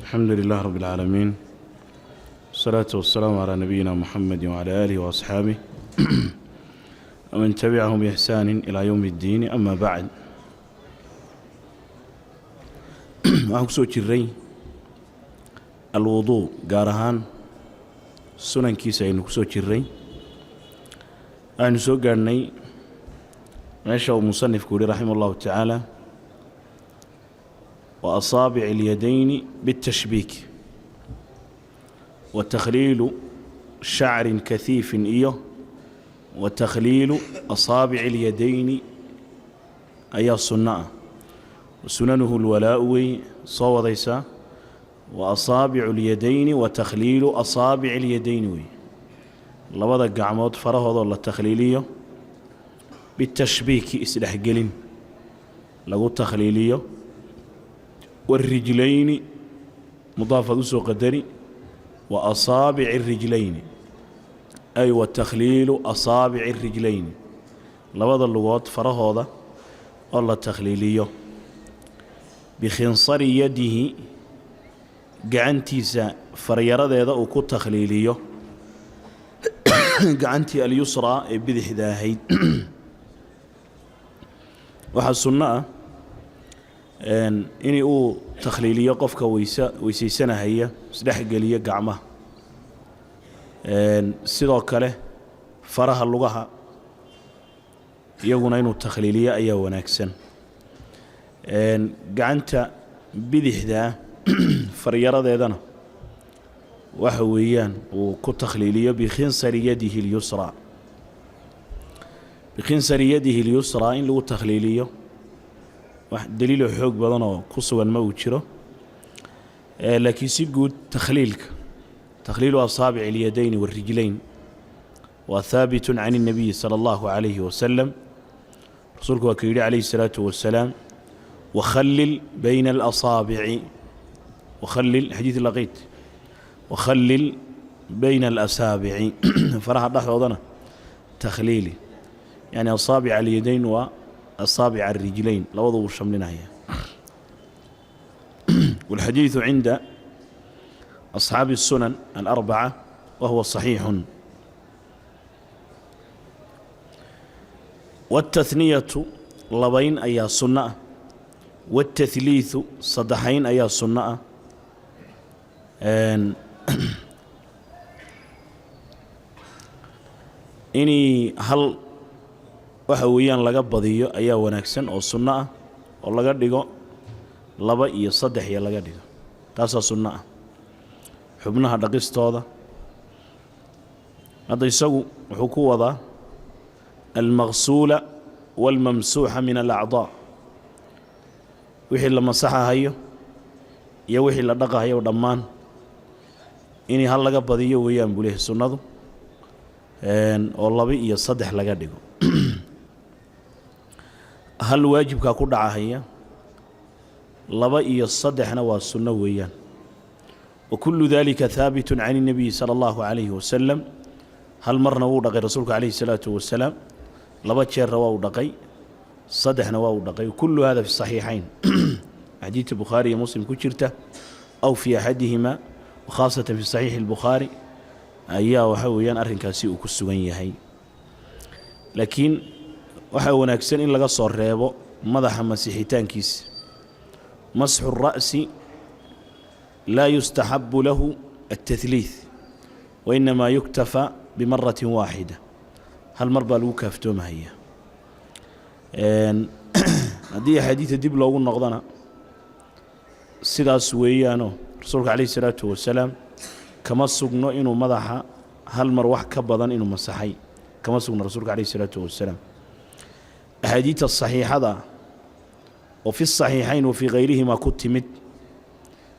الحمد لله رب العالمين، والصلاة والسلام على نبينا محمد وعلى آله وأصحابه ومن تبعهم بإحسان إلى يوم الدين. أما بعد، waxaan kusoo jiray alwudu gaar ahaan sunankiisa aynu kusoo jiray. aynu soo gaarnay meesha uu musanifku yiri raximahullahu tacaala wa asaabic alyadayni bitashbiik wa takhliilu shacrin kathiifin iyo wa takhliilu asaabic alyadayni ayaa sunna ah. sunanuhu alwalaa'u wey soo wadaysaa wa asaabicu alyadayni wa takhliilu asaabici alyadayni wey labada gacmood farahoodoo la takhliiliyo bitashbiiki isdhexgelin lagu takhliiliyo warijlayni mudaafad usoo qadari wa asaabici arijlayni ay wa takhliilu asaabici arijlayni labada lugood farahooda oo la takhliiliyo bikhinsari yadihi gacantiisa faryaradeeda uu ku takhliiliyo gacantii alyusraa ee bidixda ahayd. waxaa sunno ah in uu takhliiliyo qofka weysaysanahaya isdhexgeliyo gacmaha, sidoo kale faraha lugaha iyaguna inuu takhliiliyo ayaa wanaagsan. gacanta bidixda faryaradeedana waxa weeyaan uu ku takhliiliyo bikhinsari yadihi اlyusraa. bikhinsari yadihi اlyusraa in lagu takhliiliyo wax daliilo xoog badan oo ku sugan ma uu jiro, laakiin si guud takhliilu asaabic اlyadayni wاrijlayn waa haabit can الnabiyi salى اllahu عalayhi wasalam. rasuulku waa ka yidhi calayhi الsalaatu wasalaam وخلل بين الأصابع وخلل حديث لقيت وخلل بين الأصابع فرح ضحوضنا تخليلي يعني أصابع اليدين وأصابع الرجلين لوضوا الشملنا هي. والحديث عند أصحاب السنن الأربعة وهو صحيح. والتثنية لبين أي سنة والتثليث صدحين أيا السنة. إني هل وحويان لغا بديو أيا ونكسن أو السنة أو لغا ديغو لبا إيا صدح يا لغا ديغو تاسا سنة حبناها دقستو هذا هذا يسوي حكو هذا المغسولة والممسوحة من الأعضاء. wixii la masaxahayo iyo wixii la dhaqahayo dhammaan inay hal laga badiyo weeyaan buu leeyahay sunnadu, oo laba iyo saddex laga dhigo. hal waajibka ku dhacahaya laba iyo saddexna waa sunno weeyaan. وكل ذلك ثابت عن النبي صلى الله عليه وسلم. هل مرنا ودقي رسولك عليه الصلاة والسلام لبا jeer waa dhaqay صدحنا واو دقي. وكل هذا في الصحيحين حديث البخاري ومسلم كجرته أو في أحدهما وخاصة في صحيح البخاري أيها وحويان أرهن كاسي وكسوغن هي. لكن وحاو ناكسن إن لغا صور ريبو مدح مسيحيتان كيس. مسح الرأس لا يستحب له التثليث وإنما يكتفى بمرة واحدة. هل مربى لوكا فتوما هي haddii xadiidka dib loogu noqdana sidaas weeyaano rasuulka calayhi salaatu wasalaam kama sugno inuu madaxa hal mar wax ka badan inuu masaxay, kama sugno rasuulka calayhi salaatu wasalaam. axaadiidta saxiixada oo fi الصaxiixayn وفي غayrihima ku timid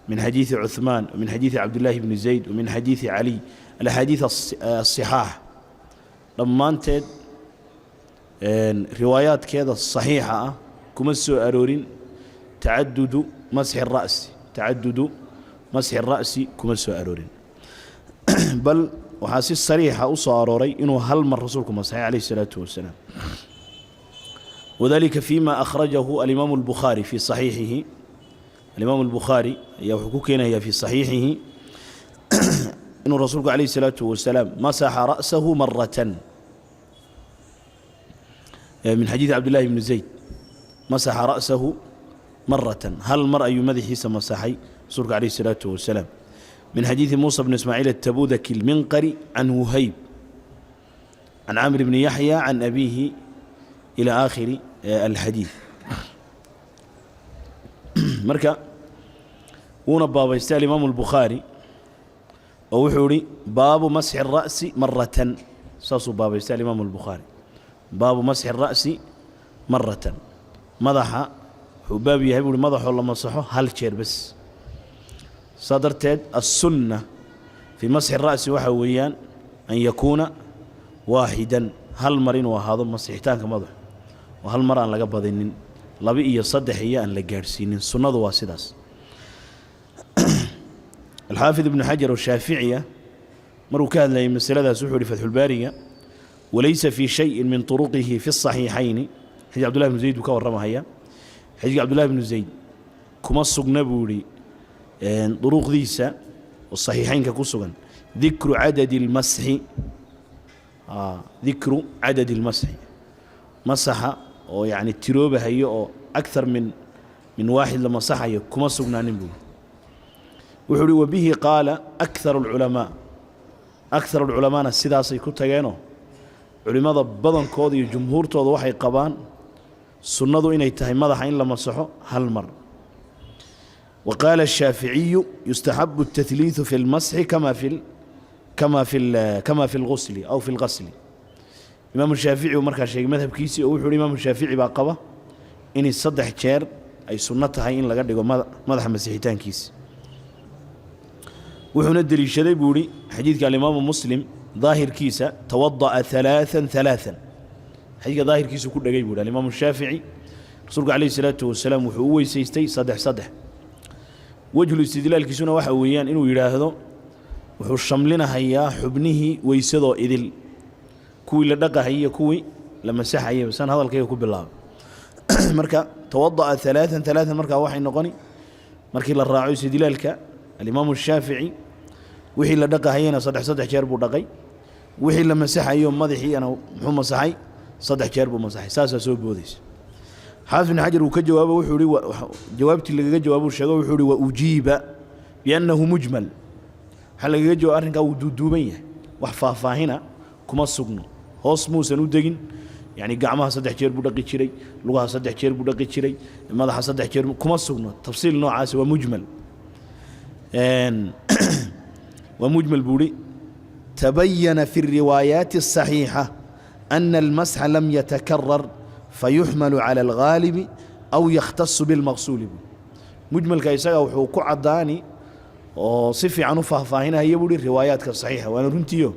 min xadiidi cuثmaan وmin xadiidi cabdillaahi bni zayd وmin xadiidi cali alaxaadiid الصixaax dhammaanteed روايات كذا صحيحة كما سو أرورين تعدد مسح الرأس كما سو أرورين بل وحاسس صريحة أصو أروري إنه هل من رسولكم صحيح عليه الصلاة والسلام. وذلك فيما أخرجه الإمام البخاري في صحيحه الإمام البخاري يحكوكينا هي في صحيحه إن الرسول عليه الصلاة والسلام مسح رأسه مرة، من حديث عبد الله بن زيد مسح رأسه مرة. هل المرأة يمدح مسحي الرسول عليه الصلاة والسلام؟ من حديث موسى بن إسماعيل التبوذكي المنقري عن وهيب عن عمرو بن يحيى عن أبيه إلى آخر الحديث. مركا ونبابا يستاهل الإمام البخاري ووحوري باب مسح الرأس مرة، ساسو بابا يستاهل الإمام البخاري باب مسح الرأس مرة. مضح باب يهبوا مضح ولا مسحه هل شير بس صدرت السنة في مسح الرأس وحويان أن يكون واحدا، هل مرين وهذا مسحتان كمضح وهل مرة أن لقبضين لبي يصدح هي أن لقارسين السنة واسداس. الحافظ ابن حجر والشافعية مروا كان لي مسألة سحور فتح البارية وليس في شيء من طرقه في الصحيحين. حديث عبد الله بن زيد وكورمها هي حديث عبد الله بن زيد كما السجنبوري طرق ذيسة والصحيحين ككسجن ذكر عدد المسح ذكر عدد المسح مسح أو يعني التروبة هي أو أكثر من واحد لما صح هي كما السجن نبوي وحولي وبه قال أكثر العلماء السداسي كتجانو علماء بدن كودي جمهور توض وحي قبان سنة إن يتهي مضح إن لما صحوا هل مر. وقال الشافعي يستحب التثليث في المسح كما في الغسل أو في الغسل. إمام الشافعي ومركز شيء مذهب كيسي أو يحول إمام الشافعي باقبة إن الصدح شير أي سنتها إن لقد يقول مضح مسيحيتان كيسي. وحنا الدليل شدي بوري حديث قال الإمام مسلم ظاهر كيسة توضأ ثلاثا حديث ظاهر كيسة كل جاي بوري الإمام الشافعي رسول عليه الصلاة والسلام وحوي سيستي صدح وجه الاستدلال كيسونا وحويان إنه يراهدو وحو الشملنا هيا حبنه ويسدو إذل كوي لدقة هيا كوي لما سح هيا بسان هذا الكي يكون بالله مركا توضأ ثلاثا مركا واحد نقني مركي للراعي استدلالك الإمام الشافعي وحي لدقة هينا صدح جربو دقي وحي لما سح يوم مضحي أنا محمد صحي صدح جربو مسحي ساسا سوي بوديس. حافظ بن حجر وكجوابه وحوري جوابتي اللي جوابه الشيخ وحوري وأجيب بأنه مجمل حلقة جو أرنك أو دودومية وحفافا هنا كما السجن هوس موسى ندقين يعني قعمها صدح جربو دقي شري لغها صدح جربو دقي شري ماذا صدح جربو كما السجن تفصيل نوع عاسي ومجمل ومجمل بوري تبين في الروايات الصحيحة أن المسح لم يتكرر فيحمل على الغالب أو يختص بالمغسول. مجمل كيسا وحوكو عداني وصفي عنه فهنا هي بوري الروايات كالصحيحة وأنا رنتيو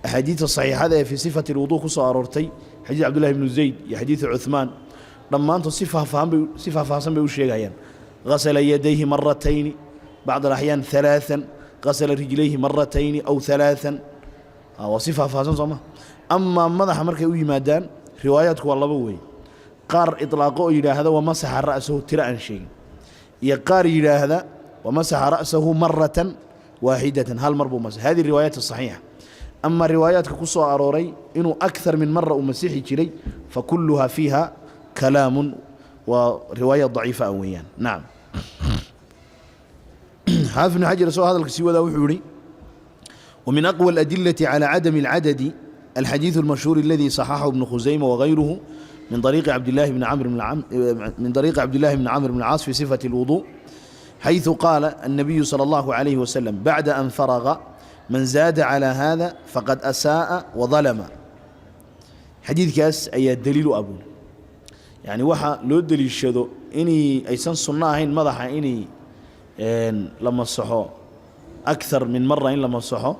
أحاديث الصحيحة هذا في صفة الوضوء كسو أرورتي حديث عبد الله بن زيد يا حديث عثمان لما أنت صفة فهم بوشيغايان غسل يديه مرتين بعض الأحيان ثلاثا غسل رجليه مرتين أو ثلاثا وصفة فاسن صمه. أما مضح مركي ويمادان رواياتك والله بوي قار إطلاقه إلى هذا ومسح رأسه تراء شيء يقار إلى هذا ومسح رأسه مرة واحدة هل مربو مسح هذه الروايات الصحيحة. أما الروايات كقصة أروري إنه أكثر من مرة ومسيحي شري فكلها فيها كلام ورواية ضعيفة أويان. نعم. حافظ بن حجر سوى هذا الكسيوة ذا وحوري ومن أقوى الأدلة على عدم العدد الحديث المشهور الذي صححه ابن خزيمة وغيره من طريق عبد الله بن عمرو بن العاص في صفة الوضوء حيث قال النبي صلى الله عليه وسلم بعد أن فرغ من زاد على هذا فقد أساء وظلم. حديث كاس أي الدليل أبو يعني وحا لو الدليل الشذو إني أيسان صناعين مضح إني لما الصحو أكثر من مرة إن لما الصحو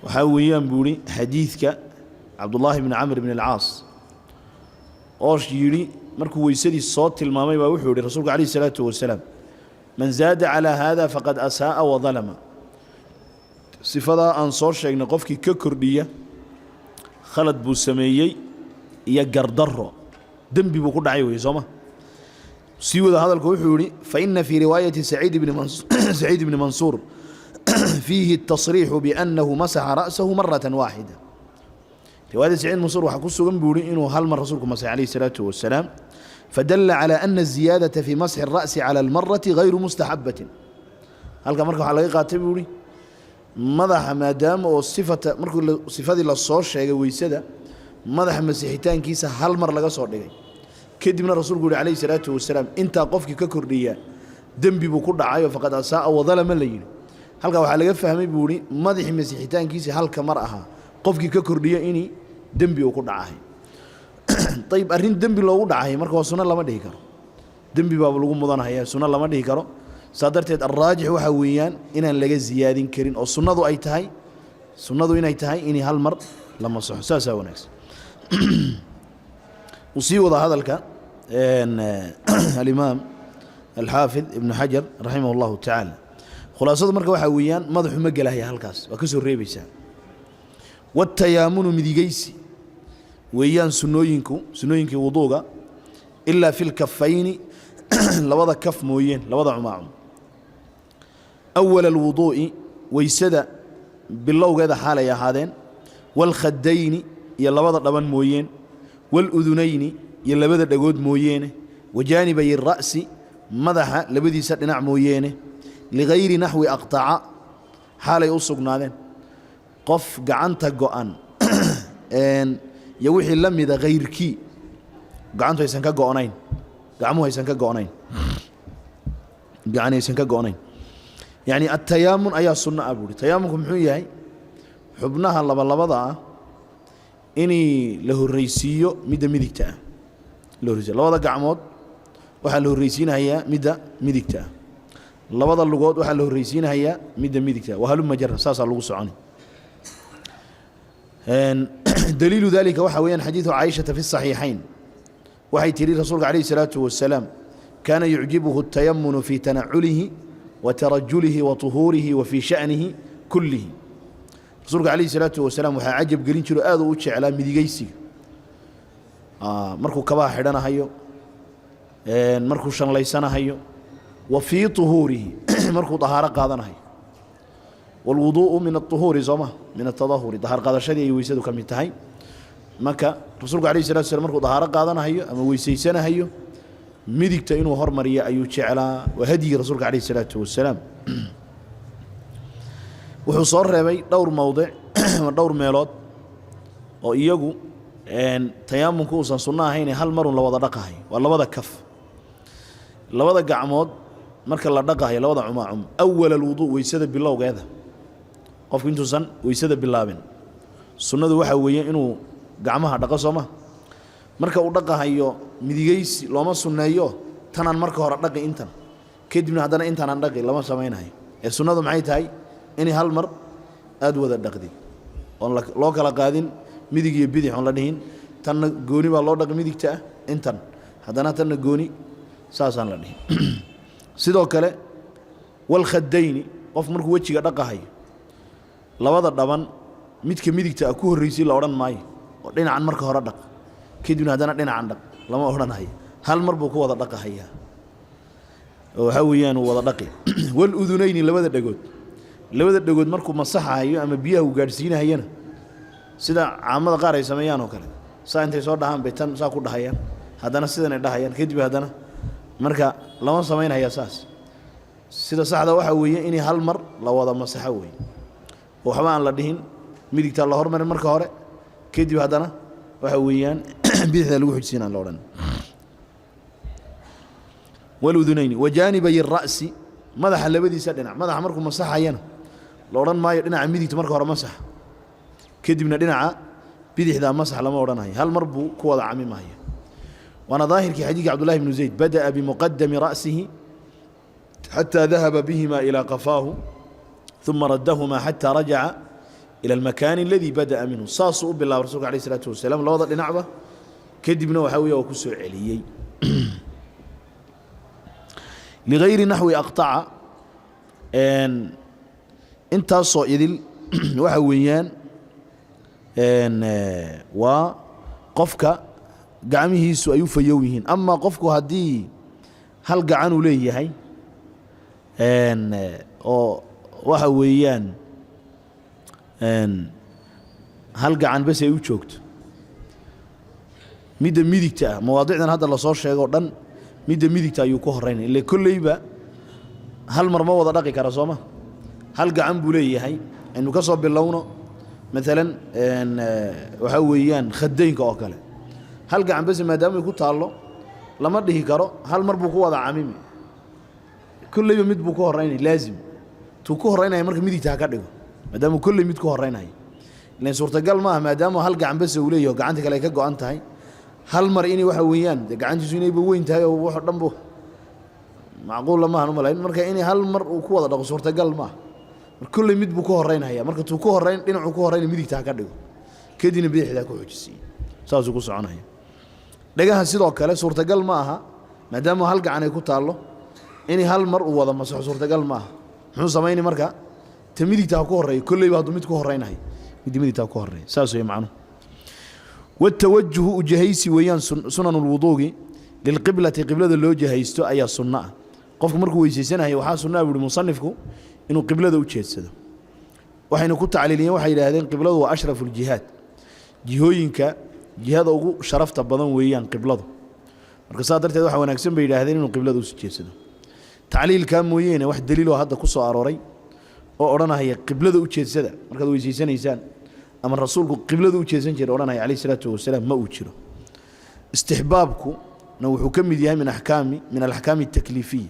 وحاويان بولي حديثك عبد الله بن عمرو بن العاص أوش يري مركو ويسدي الصوت المامي ووحوري رسولك عليه الصلاة والسلام من زاد على هذا فقد أساء وظلم. صفة أنصار شيء نقفك ككردية خلد بوسميي يقردره دنبي بكل عيوه يسمى سيود هذا الكوحوري فإن في رواية سعيد بن منصور فيه التصريح بأنه مسح رأسه مرة واحدة. رواية سعيد بن منصور وحكوسه جنبوري إنه هل من رسولكم مسح عليه الصلاة والسلام، فدل على أن الزيادة في مسح الرأس على المرة غير مستحبة. هل كمركب على قاتبوري مدح ما دام والصفة مركب صفات للصور شيء ويسده مدح مسيحيتان كيسة هل مر لقى صور دقي كده من الرسول قول عليه الصلاة والسلام أنت قفك ككردية دم بكل عاية فقد أساء وظلم الليل. هل كوا على فهمي بوري مدح مسيحيتان كيسة هل كمرأها قفك ككردية إني دم بكل عاية. طيب أرين دم بلو دعاية مركب سنة الله ما ده يكره دم بباب لقوم مضان هيا سنة الله ما ده يكره. صدرت الراجح وحويان إن لقى زيادين كرين أو سنة ذو أي تهاي سنة ذو إن أي تهاي إني هالمر لما صح ساسا ونكس وصيوض هذا الك الإمام الحافظ ابن حجر رحمه الله تعالى خلاصة مركب وحويان مضح مجله هي هالكاس وكسر ريبيسا والتيامن مديجيسي ويان سنوينكو وضوغا إلا في الكفين لوضع كف موين لوضع معهم أول الوضوء ويسد بالله هذا حالة يا هذين والخدين يلا وضع لبن موين والأذنين يلا بدأ دقود موين وجانبي الرأس مدح لبدي سدنا موين لغير نحو أقطع حالة يوصق نادين قف قعنت قوان ان يوحي لم إذا غير كي قعنت يسنك قوانين قعموها يسنك قوانين يعني يسنك قوانين يعني التيامن أي السنة أبوري تيامنكم حوية حبناها اللبضاء إني له الرئيسية مدى مدكتها له الرئيسية لبضاء قعمود وحا له الرئيسين هي مدى مدكتها لبضاء اللقود وحا له الرئيسين هي مدى مدكتها وهلو مجرى ساسا اللقو سعاني دليل ذلك وحويا حديث عائشة في الصحيحين وحي تري رسولك عليه الصلاة والسلام كان يعجبه التيمن في تنعله وترجله وطهوره وفي شأنه كله. رسولك عليه الصلاة والسلام وحا عجب قرين شلو آذو وجه على مديقيسي مركو كباه حدنا هيو مركو شان ليسانا هيو وفي طهوره مركو طهارة قادنا هيو والوضوء من الطهور زما من التطهر طهارة قادة شدي يويسدو كم يتهي مكة رسولك عليه الصلاة والسلام مركو طهارة قادنا هيو أما ويسيسانا هيو مديكتا إنو هرمريا أيو جعلا وهدي رسولك عليه الصلاة والسلام وحصار ربي دور موضع دور ميلاد oo iyagu tayammunku uusan sunna ahayn hal mar la wada dhaqahay waa labada kaf labada gacmood marka la dhaqahay labada cumaacum awwal alwudu weysada bilowgeeda qofku intuusan weysada bilaabin sunnadu waxa weeye inuu gacmaha dhaqo sooma marka uu dhaqahayo midigaysi looma sunneeyo tanan marka hore dhaqi intan kadibna hadana intan aan dhaqi lama sameeynayo ee sunnadu maxay tahay in hal mar aad wada dhaqdi oo loo kala qaadin midig iyo bidix on la dhihin tan gooni baa loo dhaqi midigta intan hadana tan gooni saasaan la dhihin sidoo kale wal khadayni qof markuu wajiga dhaqahayo labada dhaban midka midigta ku horreysay la oran maayo oo dhinacan marka hore dhaq kadibna hadana dhinacan dhaq lama oranayo hal mar buu ku wada dhaqahaya oo waxa weeyaan wada dhaqi wal udunayni labada dhagood markuu masaxayo ama biyaha u gaarsiinayana sida caamada qaar ay sameeyaan oo kale saa intay soo dhahaan beetan saa ku dhahayaan hadana sidan ay dhahayaan kadib hadana marka lama sameeynayo saas sida saxda waxa weeye in hal mar la wada masaxo weey oo waxba aan la dhihin midigta la hormarin marka hore kadib hadana waxa weeyaan bidixda lagu xijisiinaan la oran waludunayni wajanibay ar-ra'si madaxa labadiisa dhinac madaxa markuu masaxayana la oran maayo dhinaca midigta marka hore masax kadibna dhinaca bidixda masax lama oranayo hal mar buu ku wada camimayo وانا ظاهر في حديث عبد الله بن زيد بدأ بمقدم رأسه حتى ذهب بهما إلى قفاه ثم ردهما حتى رجع إلى المكان الذي بدأ منه صاصوا بالله ورسوله عليه الصلاة والسلام لو وضع لنعبة كدبنا وحوية وكسر عليي لغير نحو أقطع انت صائد وحويان وقفك gacmihiisu ay u fayowyihiin ama qofku hadii hal gacan uu leeyahay oo waxa weeyaan hal gacan bas ay u joogto midda midigta ah mawaadicdan hadda la soo sheego dhan midda midigta ayuu ku horeynay ilaa kullayba hal mar ma wada dhaqi kara sooma hal gacan buu leeyahay inuu ka soo bilowno مثلا waxa weeyaan khadeynka oo kale hal gacan bas maadaama ay ku taalo lama dhihi karo hal mar buu ku wada camimi kullayba mid buu ku horeynay laazim tuu ku horeynay marka midigta ka dhigo maadaama kullay mid ku horeynay ileen suurtagal ma aha maadaama hal gacan bas uu leeyahay gacanta kale ay ka go'an tahay hal mar inay waxa weeyaan gacantiisu inay weyn tahay oo wax dhanbo macquul ma aha malayn marka inay hal mar uu ku wada dhaqo suurtagal ma aha kullay mid buu ku horeynaya marka tuu ku horeyn dhinacu ku horeyn midigta ka dhigo kadina bidixda ku xujisay saasuu ku soconaya dhagaha sidoo kale suurtagal ma aha maadaama hal gacan ay ku taalo in hal mar uu wada masax suurtagal ma aha muxuu sameeyay marka tamidigta ku horeey kullayba haduu mid ku horeynahay midigta ku horeey saas way macno والتوجه جهيسي ويان سنن الوضوء للقبلة قبلة لو جهيستو أي سنة قفك مركو ويسيسنها وحا سنة بالمصنفكو إنه قبلة وجهيستو وحين كنت على اليوم وحي لهذين قبلة وأشرف الجهاد جهوينك جهاد أو شرفت بدن ويان قبلة marka sadarteed waxa wanaagsan bay yiraahdeen inuu qibladu u jeedsado tacliilka mooyeen wax daliil oo hadda ku soo arooray oo oranaya qiblada u jeedsada marka ay weysiisanaysaan ama rasuulku qiblada u jeedsan jiray oranaya kaleey salaatu wasalaam ma uu jiro istihbaabku na wuxuu kamid yahay min al-ahkam at-taklifiyya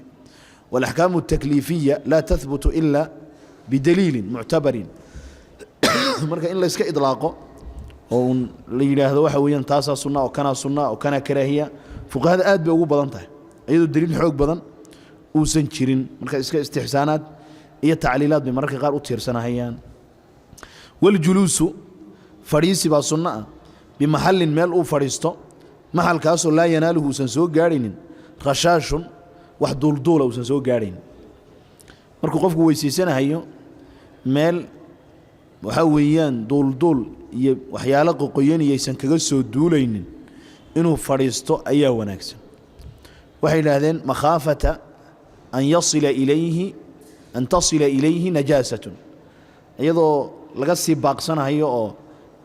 wal ahkam at-taklifiyya la tathbutu illa bidalil mu'tabar marka in la iska idlaaqo oo la yiraahdo waxa weeyaan taasa sunna oo kana karaahiya fuqahaada aad bay ugu badan tahay iyadoo daliil xoog badan uu san jirin marka iska istixsaanaad iyo tacliilaad bay mararka qaar u tiirsanayaan wal juluusu fariisi ba sunna bi mahallin meel uu fariisto mahalkaas oo la yanaaluhu san soo gaarinin khashaashun wax duulduula uu san soo gaarin markuu qofku weysiisanayo meel waxa weeyaan duulduul iyo waxyaalo qoqoyan aysan kaga soo duulaynin inuu fariisto ayaa wanaagsan waxay yiraahdeen makhaafata an yasila ilayhi an tasila ilayhi najasatun iyadoo laga sii baaqsanayo oo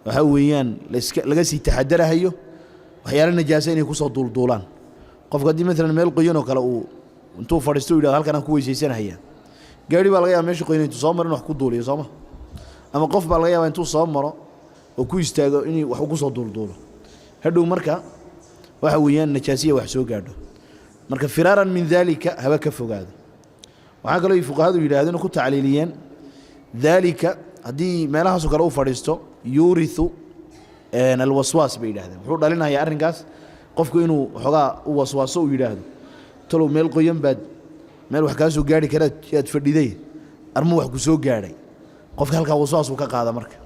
waxa weeyaan laga sii taxadarayo waxyaalo najaasa inay ku soo duulduulaan qofka hadii midna meel qoyan oo kale uu intuu fariisto yiraahdo halkan aan ku weysiisanaya gaari baa laga yaabaa meesha qoyan intuu soo marin wax ku duuliyo sooma ama qof baa laga yaabaa intuu soo maro oo ku istaago inay wax ku soo duulduulo hadhow marka waxa weeyaan najaasiya wax soo gaadho marka firaaran min dalika haba ka fogaado waxa kale ay fuqahaadu yiraahdeen ku tacliiliyeen dalika hadii meelahaas kale uu fadhiisto yurithu alwaswas bay yiraahdeen wuxuu dhalinayaa arrinkaas qofku inuu xogaa u waswaso u yiraahdo talo meel qoyan baad meel wax ka soo gaari kara aad fadhiday armo wax ku soo gaaray qofka halka waswas uu ka qaada marka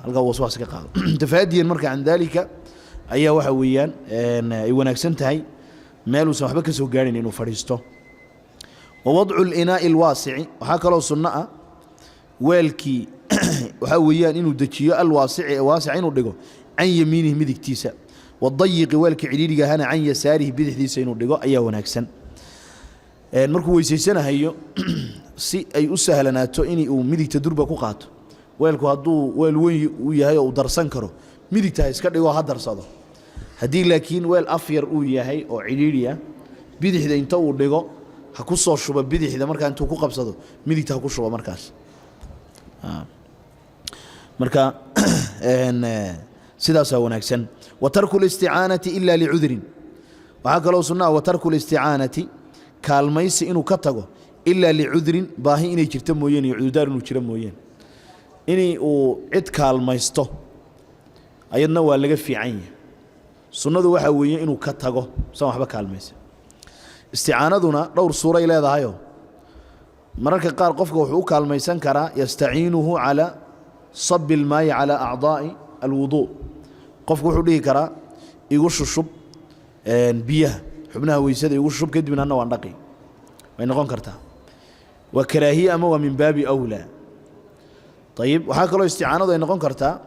halka waswas ka qaado tafaadiyan marka aan dalika ayaa waxa weeyaan ay wanaagsan tahay meel uu waxba ka soo gaarin inuu fariisto ووضع الإناء الواسع وحكى سنة ويلكي وحويان إنه دجيو الواسع إنه دقو عن يمينه مدكتيسا والضيق ويلكي عريري هنا عن يساره بدحديسا إنه دقو أيها وناكسن مركو ويسيسانا هيو سي أي أسهلناتو إني أو مدك تدربا كوقاتو ويلكو هدو ويل ويهاي أو درسان كرو مدك تايسكار دقو هادر صادو هدي لكن ويل أفير ويهاي أو عريريا بدحدا إنتو دقو ha ku soo shuba bidixda marka intuu ku qabsado midigta ha ku shuba markaas marka sidaas wanaagsan wa tarku al-isti'anati illa li'udhrin waxa kale oo sunnah wa tarku al-isti'anati kaalmaysi inuu ka tago illa li'udhrin baahi inay jirto mooyeen iyo cudurdaar inuu jiro mooyeen inay uu cid kaalmaysto ayadna waa laga fiican yahay sunnadu waxa weeye inuu ka tago san waxba kaalmaysa استعانتنا دور سورة إلى ذهايو مركز قال قفك وحوك الميسان كرا يستعينه على صب الماء على أعضاء الوضوء قفك وحوليه كرا يقش الشب بيه حبناها ويساد يقش الشب كد من هنا وانقي وين غون كرتها وكراهية أما ومن باب أولى طيب وحاك الله استعانة وين غون كرتها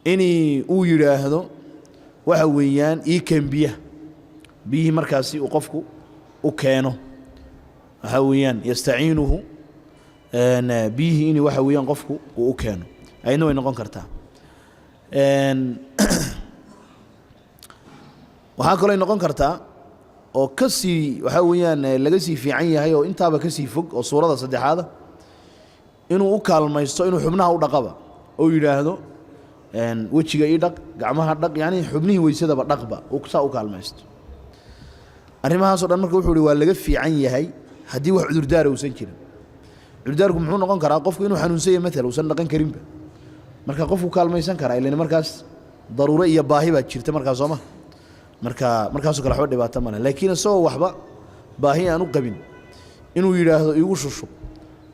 إني أويرا هذا وحويان إيكن بيه مركزي وقفكو وكانوا هويان يستعينه به إني وحويان قفكو وكانوا أي نوع نقول كرتها وهاكل أي نقول كرتها أو كسي وحويان لجسي في عيني هاي وأنت بكسي فوق وصورة صدق هذا إنه أكل ما يستوي إنه حبناه ودقبة أو يلاهدو وجهه يدق gacmaha dhaq yani xubnihi weysada ba dhaqba oo ku saa u kaalmaysto arimahaas oo dhan marka wuxuu waa laga fiican yahay hadii wax cudur daar uu san jirin cudur daarku muxuu noqon karaa qofku inuu xanuunsan yahay mesela uu san dhaqan karinba marka qofku kaalmaysan karaa ilaa markaas daruuro iyo baahi ba jirta markaas Soomaa markaas kala xoo dhibaato ma laakiin soo waxba baahi aan u qabin inuu yiraahdo igu shusho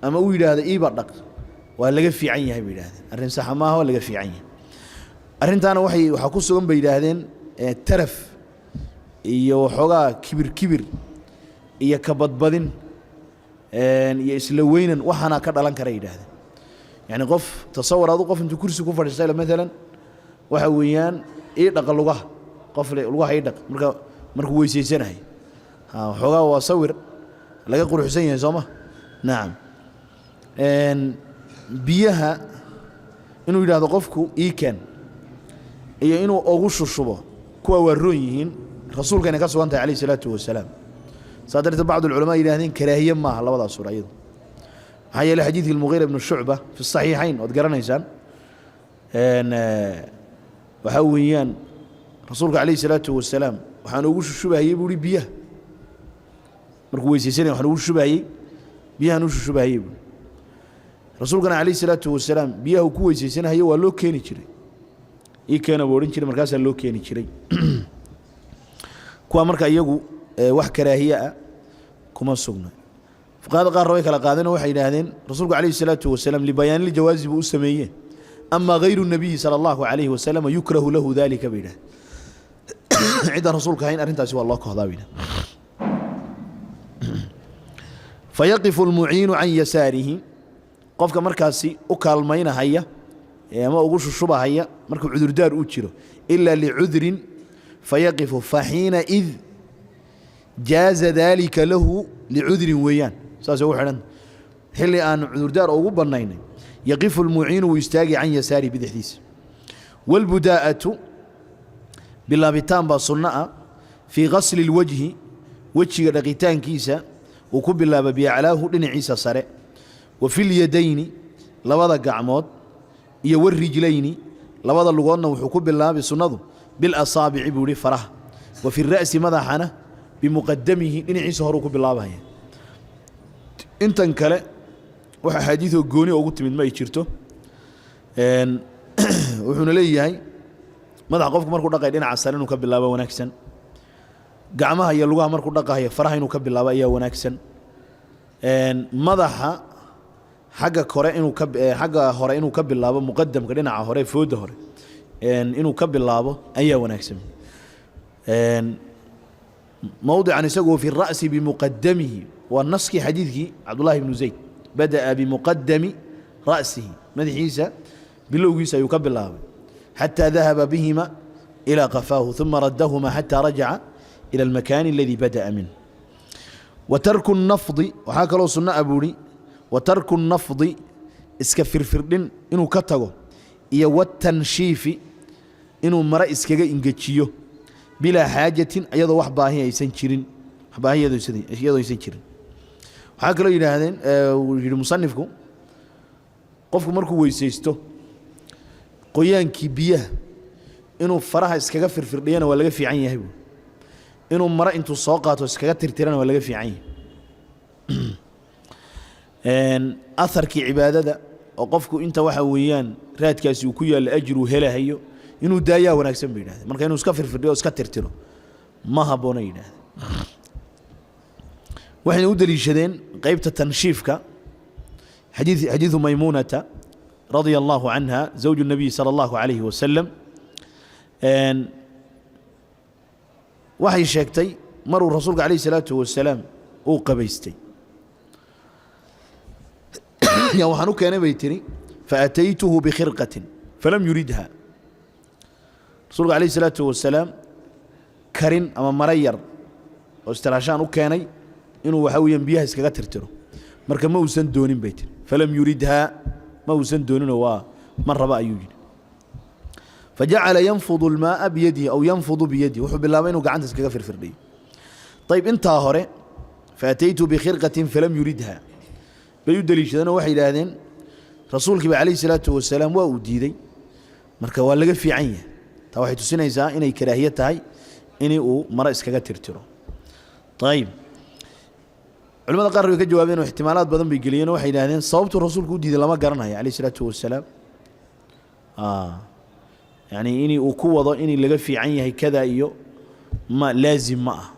ama uu yiraahdo iiba dhaq waa laga fiican yahay bay yiraahdeen arin sax ma aha waa laga fiican yahay arrintaana waxa ku sugan bay yiraahdeen taraf iyo xogaa kibir iyo kabadbadin iyo isla weynan waxana ka dhalan kara yiraahdeen yani qof tasawwaraadu qof intuu kursi ku fadhiistay mesela waxa weeyaan dhaqan lugaha qof lugaha dhaq markuu weyseysanahay xogaa waa sawir laga quruxsan yahay Soomaa naam biyaha inuu yiraahdo qofku keen iyo inuu ugu shushubo kuwa waroon yihiin rasuulkeena ka soo wantay kaleey salaatu wasalaam sadarta baad ulama yiraahdeen karaahiye ma aha labada suurayadu haya la hadith al-Mughira ibn Shu'bah fi as-sahihayn wad garanaysaan waxa weeyaan rasuulka kaleey salaatu wasalaam waxaan ugu shushubayay buri biyaha markuu weysaysanay waxaan ugu shushubayay biyaha uu shushubayay rasuulkana kaleey salaatu wasalaam biyaha ku weysaysanay waa loo keeni jiray كان بورين شيء مركز اللو كيني شيء كوا مركا يجو واحد كراهية كما سجنا فقال قال رأيك لقادنا واحد هذين رسولك عليه الصلاة والسلام لبيان لجواز بأسمية أما غير النبي صلى الله عليه وسلم يكره له ذلك بينه عند رسولك هين أرنت سوى الله كهذابنا فيقف المعين عن يساره قفك مركزي أكل مينا هيا ما أقولش الشبه هيا مركب عذر دار أوتشيره إلا لعذر فيقف فحينئذ جاز ذلك له لعذر ويان سأسوي حنا حلي أن عذر دار أو بنينا يقف المعين ويستاجي عن يساره بدحديث والبداءة باللابتان بصناء في غسل الوجه وجه رقيتان كيسا وكب الله بيعلاه لن عيسى صرع وفي اليدين لوضع قعمود يور رجلين لبضل لغونا وحكوب الله بسنده بالأصابع بوري فرح وفي الرأس مدحنا بمقدمه إن عيسى هروك بالله بهاي انت انكلا وحا حديثه قوني وقلت من ما يشيرته وحنا لي هاي مدح قفك مركو دقا يدين عسالين وكب الله ونكسن قعمها هي اللغة مركو دقا هي فرحين وكب الله إياه ونكسن مدحها حاجة كورة إنه حاجة هورا إنه كب اللعبة مقدم كدينا على هورا فود هورا إنه كب اللعبة أيه ونكسم موضع عن يسقه في الرأس بمقدمه والنسك حديثه عبد الله بن زيد بدأ بمقدم رأسه مدح عيسى باللوغ عيسى يكب اللعبة حتى ذهب بهما إلى قفاه ثم ردهما حتى رجع إلى المكان الذي بدأ منه وترك النفض وحاك الله سنة أبوري وترك النفض اسكفر فردين إنه كتغو إيا والتنشيف إنه مرا اسكغا إنجتشيو بلا حاجة أيضا وحباهي يسنشرين حباهي يدو يسنشرين وحاك لو يلهدين المصنفكم قفكم مركو ويسيستو قيان كبيه إنه فرها اسكغا فرفردين ولا في عين يهبو إنه مرا انتو سوقاتو اسكغا ترتيران ولا في عين أثرك عبادة وقفك أنت وحويان رات كاسي وكيا الأجر وهلا هيو إنه دايا ونكسب بينه مركا إنه سكفر في الدنيا وسكتر ترى ما هبونينا وحين ودري شدين قيبت التنشيفك حديث ميمونة رضي الله عنها زوج النبي صلى الله عليه وسلم وحي شاكتي مروا الرسول عليه الصلاة والسلام وقبيستي يا وحنو كان بيتري فأتيته بخرقة فلم يريدها رسول عليه الصلاة والسلام كرين أما مرير واستراشان كاني inuu waxa weeyaan biyaha iskaga tirtiro marka ma uusan doonin bay tiri falam yuridha ma uusan doonin waa man raba ayuu yiri فجعل ينفض الماء بيده أو ينفض بيده وحب الله إنه قاعد تسكجه في الفردي طيب انت هره فأتيت بخرقة فلم يردها بيدليش أنا واحد هذين رسولك عليه الصلاة والسلام وأوديدي مركا ولا في عينه توحيد السنة إذا إني كراهية هاي إني مرة إسكجه ترتره طيب علماء قرروا كجوابين واحتمالات بدن بيجلين واحد هذين صوبت الرسول كودي لما قرنها عليه الصلاة والسلام يعني إني وكوضة إني لقى في عينه كذا إيو ما لازم معه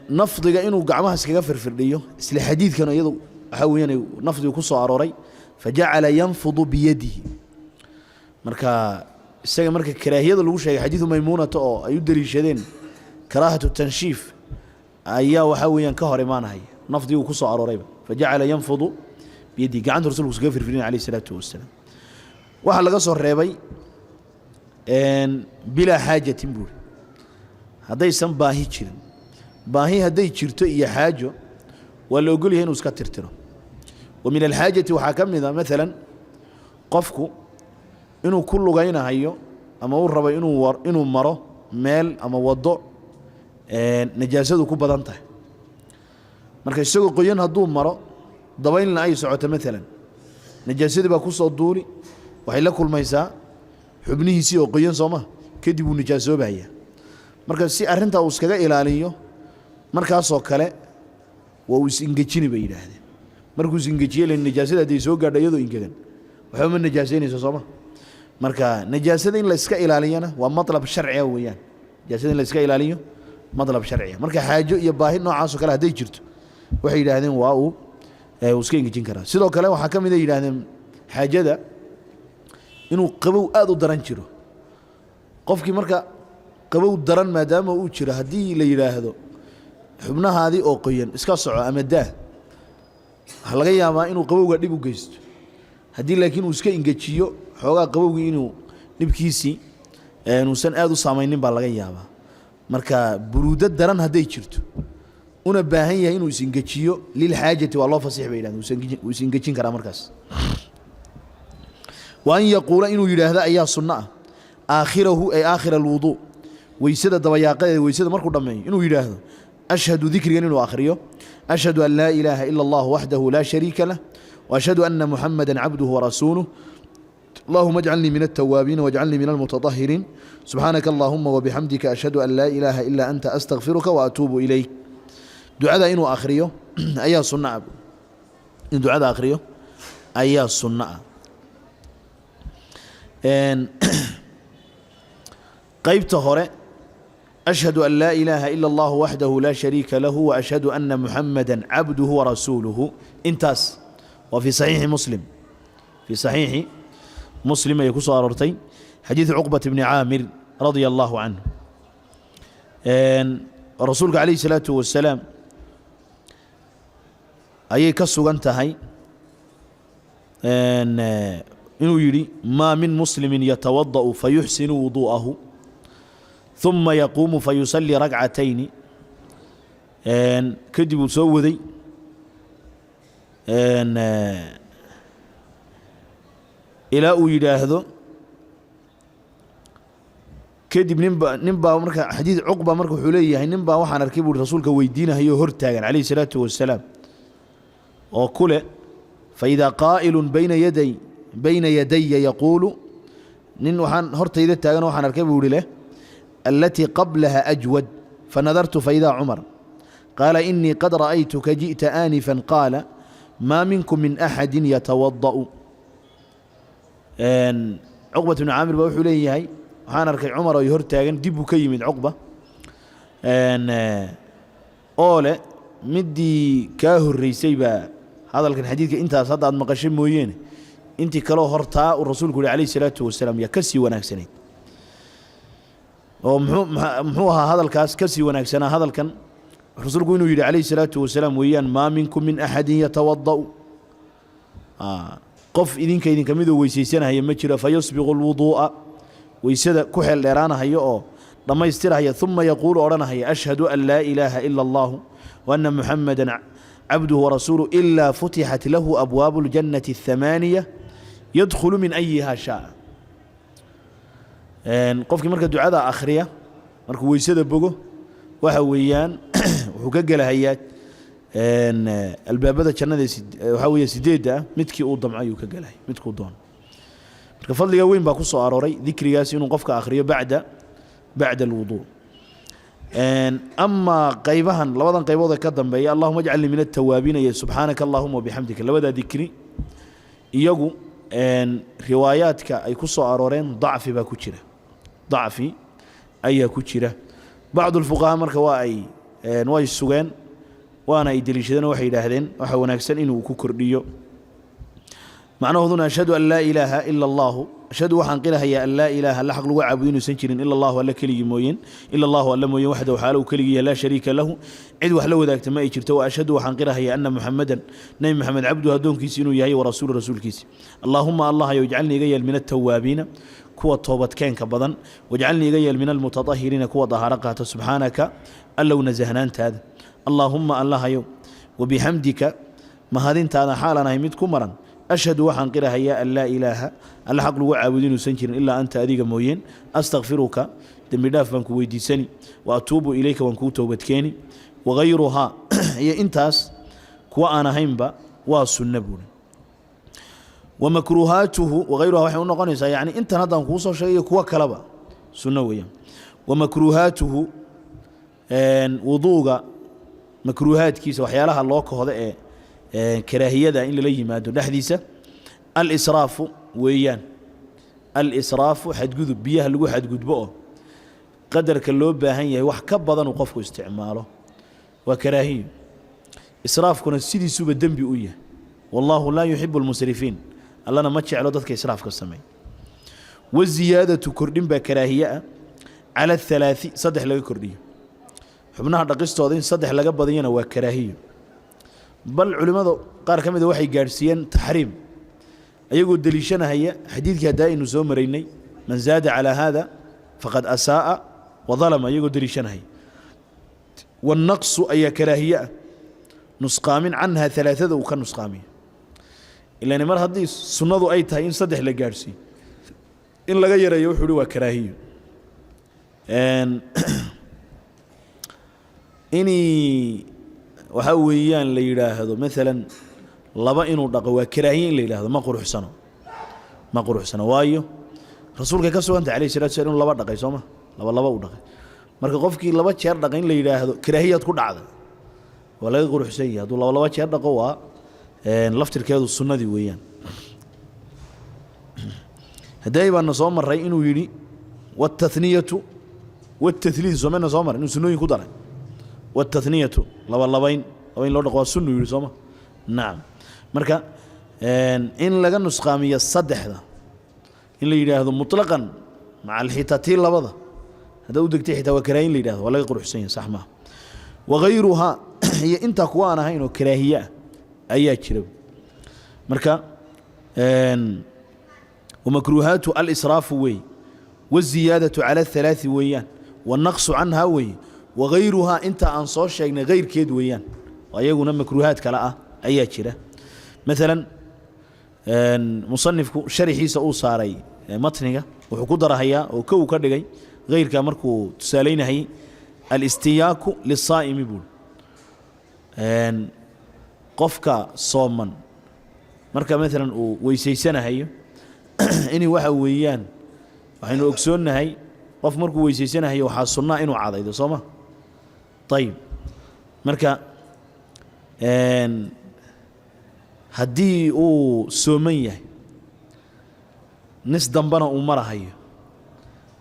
نفض إنه قعمها سكجه في الفرديو إسل حديث كانوا يضو حاول يعني نفض يقص عروري فجعل ينفض بيده مركا السجى مركا كراهية اللي وش حديث ميمونة أو يدري شدين كراهة التنشيف أياه وحاول ينكهر معنا هي نفض يقص عروري فجعل ينفض بيده قاعد رسول الله في الفردين عليه الصلاة والسلام waxaa laga soo reebay bila xaajatin buur hadaysan baahi jirin baahi haday jirto iyo xaajo wala ogol yahay inuu iska tirtiro ومن الحاجة waxaa kamida مثلا qofku inuu ku lugaynayo ama uu rabo inuu maro meel ama wado najaasadu ku badan tahay marka isagoo qoyan haduu maro dabaylna ay socoto مثلا najaasadu ba ku soo duuli waxay la kulmaysaa xubnihiisii oo qoyan Soomaa kadib uu nijaasoobaya marka si arinta uu iskaga ilaaliyo markaas oo kale waa uu isingejini bay yiraahdeen markuu isingejiyay la nijaasada ay soo gaadhay iyadoo ingegan waxa ma nijaasaynayso Soomaa marka nijaasada in la iska ilaaliyana waa matlab sharci weeyaan nijaasada in la iska ilaaliyo matlab sharci marka xaajo iyo baahi noocaas oo kale haday jirto waxay yiraahdeen waa uu iska ingejin karaa sidoo kale waxa kamid ah yiraahdeen xaajada inuu qabow aad u daran jiro qofkii marka qabow daran maadaama uu jiro hadii la yiraahdo xubnahaadii oo qoyan iska soco ama daa waxa laga yaabaa inuu qabowga dib u geysto hadii laakiin uu iska ingejiyo xoogaa qabowgii inuu dibkiisi uusan aad u saameeynin baa laga yaabaa marka buruuda daran haday jirto una baahan yahay inuu isingejiyo lil haajati waa loo fasiix bay yiraahdeen uu isingejin karaa markaas وأن يقول إنه يراه أيها السنة آخره أي آخر الوضوء ويسد دبياقه ويسد مركو دمي إنه يراه أشهد ذكر إنه آخره أشهد أن لا إله إلا الله وحده لا شريك له وأشهد أن محمدا عبده ورسوله اللهم اجعلني من التوابين واجعلني من المتطهرين سبحانك اللهم وبحمدك أشهد أن لا إله إلا أنت أستغفرك وأتوب إليك دعاء إنه آخره أيها السنة إن دعاء آخره أيها السنة قيبت هوري أشهد أن لا إله إلا الله وحده لا شريك له وأشهد أن محمدا عبده ورسوله انتاس وفي صحيح مسلم في صحيح مسلم يكون صاررتين حديث عقبة بن عامر رضي الله عنه رسولك عليه الصلاة والسلام أي كسو انتهي إنه يري ما من مسلم يتوضأ فيحسن وضوءه ثم يقوم فيصلي ركعتين كدب سودي إلى يراهدو كدب نبا مركا حديث عقبة مركا حليه نبا وحنا ركبوا الرسول كويدينا هي هرتاغن عليه الصلاة والسلام وكل فإذا قائل بين يدي يقول نين وحن هرتيده تاغن وحن اركبه له التي قبلها أجود فنظرت فإذا عمر قال إني قد رأيتك جئت آنفا قال ما منكم من أحد يتوضأ عقبة بن عامر بوحو ليه هاي وحان اركي عمر ويهر تاغن دبو كي من عقبة أولا مدي كاهر ريسيبا هذا لكن حديثك انت صدد مقاشم مويين انت كلو هرتا والرسول قال عليه الصلاة والسلام يا كسي وناكسنين ومحوها هذا الكاس كسي وناكسنا هذا الكن الرسول قال عليه الصلاة والسلام ويان ما منكم من أحد يتوضأ قف إذن كميدو ويسيسنا هي مجرى فيصبغ الوضوء ويسد كحل لرانا هي لما يسترها ثم يقول أرنها أشهد أن لا إله إلا الله وأن محمدا عبده ورسوله إلا فتحت له أبواب الجنة الثمانية يدخل من أيها شاء. قفك مركز دعاء آخرية مركز ويسد بقه وحويان وحقق هيات الباب هذا كان وحوي سديدة متكي أوضم عيو كجلها متكي أوضم. فضل وين باكوسو أروري ذكر ياسين وقفك آخرية بعد الوضوء. أما قيبها لوضع قيبوضة كذا بي اللهم اجعلني من التوابين يا سبحانك اللهم وبحمدك لوضع ذكري يجو رواياتك أي كوسو أرورين ضعف باكوشرة ضعفي أي كوشرة. بعض الفقهاء مركوا أي نواي السجان وأنا يدليشدن وحي لهذين وحنا أكسن إنه كوكرديو معناه هذون أشهد أن لا إله إلا الله أشهد وحنقلها هي أن لا إله إلا حق لو عبدين سنجرين إلا الله ولا كلي موين إلا الله ولا موين وحده وحاله وكلي لا شريك له عد وحلو ذاك ما يشرت وأشهد وحنقلها هي أن محمدا نبي محمد عبده هدون كيسينو يهي ورسول كيسي. اللهم الله يجعلني جيل من التوابين كوا توبة كان كبدن واجعلني جيل من المتطهرين كوا ظهرقها سبحانك ألا ونزهنا أنت هذا. اللهم الله يو وبحمدك ما هذين تانا حالنا يميتكم مرن أشهد وحن قرها يا أن لا إله ألا حق لو عابدين وسنجر إلا أنت أديك موين أستغفرك دم داف بنك ويديسني وأتوب إليك وانكو توبتكيني وغيرها هي انتاس كوا أنا هينبا والسنبون ومكروهاته وغيرها وحي نقنيسا يعني انت هذا نقوصه شيء كوا كلبا سنويا. ومكروهاته وضوغا مكروهات كيس وحيالها الله كهذا كراهية إن لي ما دون حديثة الإسراف ويان الإسراف حد جذب بيه اللي حد جذبه قدر كلوب بهاي وح كبضا وقفه استعماله وكراهية إسراف كنا السيدي سوب الدم بيويه والله لا يحب المسرفين الله أنا ما تشعل ضدك إسراف كالسماء. والزيادة كردين بكراهية على الثلاث صدح لقى كردية حبناها دقيستو هذين صدح لقى بضينا وكراهية بل علماء قار كم وحي جارسيان تحريم أيقول دليشنا هي حديث كداء نزوم مريني من زاد على هذا فقد أساء وظلم أيقول دليشنا هي. والنقص أي كراهية نسقام عنها ثلاثة وكان نسقامية إلا أن مر هذه سنة أي تهين صدح لجارسي إن لغير يوحلوا كراهية إني وحويان ليلى هذا مثلا لبا إنه دقوا كراهين ليلى هذا ما قروح سنة وايو رسولك كسو أنت عليه الصلاة والسلام لبا دقي سوما لبا ودقي marka qofkii laba jeer dhaqan la yiraahdo karaahiyad ku dhacda wala quruxsan yahay duu laba jeer dhaqo waa laftirkeedu sunnadii weeyaan. haday baan soo maray inuu yiri watathniyatu watathlith zamana soo maray inuu sunnooyin ku daray watathniyatu labayn loo dhaqo sunnu yiri sooma naam marka in laga nusqaamiyo saddexda in la yiraahdo mutlaqan ma'a al-hitati labada هذا ودك حتى وكراهين لي ولا يقر حسين صح ما. وغيرها هي انت كوانا هينو كراهيه اي تشرب مركا ومكروهات الاسراف وي والزياده على الثلاث ويان والنقص عنها وي وغيرها انت ان صو شيغنا غير كيد ويان وايغنا مكروهات كلا اي تشرب مثلا مصنف شرحيسه او صاري متنيغا وحو كدرهيا او كو كدغاي غير كمركو تسالين هي الاستياك للصائم يقول قفك صوما مركا مثلا ويسيسنا هي اني waxa weeyaan waxaynu ogsoonahay qof markuu weyseysanahay waxa sunnaa inuu cadaydo sooma طيب marka hadii uu sooman yahay nis dambana uu marahayo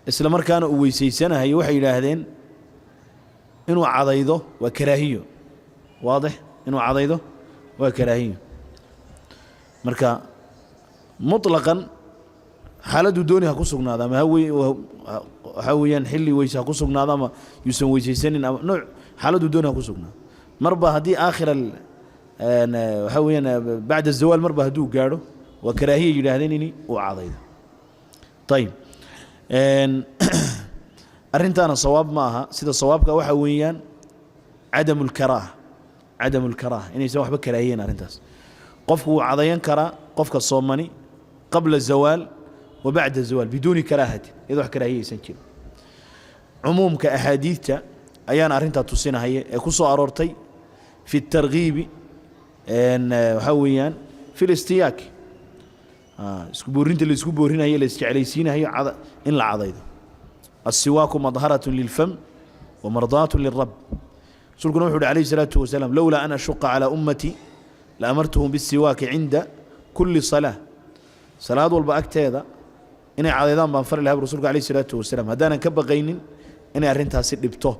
isla markaana uu weyseysanahay waxay yiraahdeen inuu cadaydo waa karaahiyo waadix inuu cadaydo waa karaahiyo marka mutlaqan xaaladu dooniha ku sugnaada ma hawiyaan xilli weysa ku sugnaada ma yuusan weyseysanin nooc xaaladu dooniha ku sugnaada marba hadii aakhir hawiyaan بعد الزوال marba haduu gaaro waa karaahiyo yiraahdeen inii uu cadaydo طيب أرنتانا صواب معها سيد الصواب كواحد ويان عدم الكراهة إني يسوي حبك كراهيين أرنتاس قفوا عضيان كرا قفك الصوماني قبل الزوال وبعد الزوال بدون كراهة إذا كراهية سنجل عموم كأحاديث أيان أرنتا تصينا هي كسو أرورتي في الترغيب إن حويان في الاستياك سكبورين اللي سكبورين هي اللي استعليسين هي إن العضيض السواك مظهرة للفم ومرضاة للرب رسول الله عليه الصلاة والسلام لولا أن أشق على أمتي لأمرتهم بالسواك عند كل صلاة والبأكت هذا إن عضيضان بانفر لها برسولك عليه الصلاة والسلام هدانا كبا غينين إن أرنتها سلبته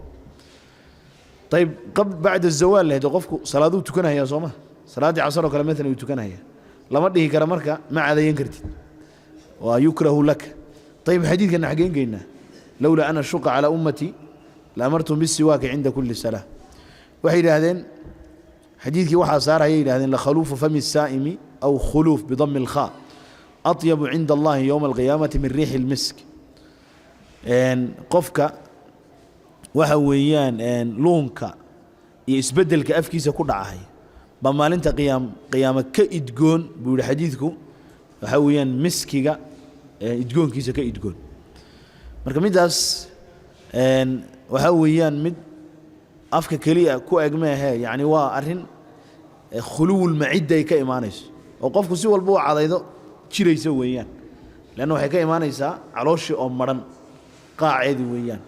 طيب قبل بعد الزوال اللي هدقفكم صلاة تكونها هي صومة صلاة عصر وكلا مثلا تكونها هي لما رده كرمرك ما عاد ينكرت ويكره لك طيب حديث كنا حقين قلنا لولا أنا أشق على أمتي لأمرتهم بالسواك عند كل صلاة وحيد هذين حديثك وحا صار هي هذين لخلوف فم السائم أو خلوف بضم الخاء أطيب عند الله يوم القيامة من ريح المسك إن قفك وحويان إن لونك يسبدل كأفكيس كل عاهي بما لنت قيامك كإدقون بيقول حديثكم وحويان مسكيك إدقون كيسا كإدقون marka midaas waxa weeyaan mid afka kaliya ku egmeehe yani waa arin khuluul macidda ay ka iimaanayso oo qofku si walba uu cadaydo jiraysa weeyaan laana waxay ka iimaanaysaa calooshi oo maran qaaceedi weeyaan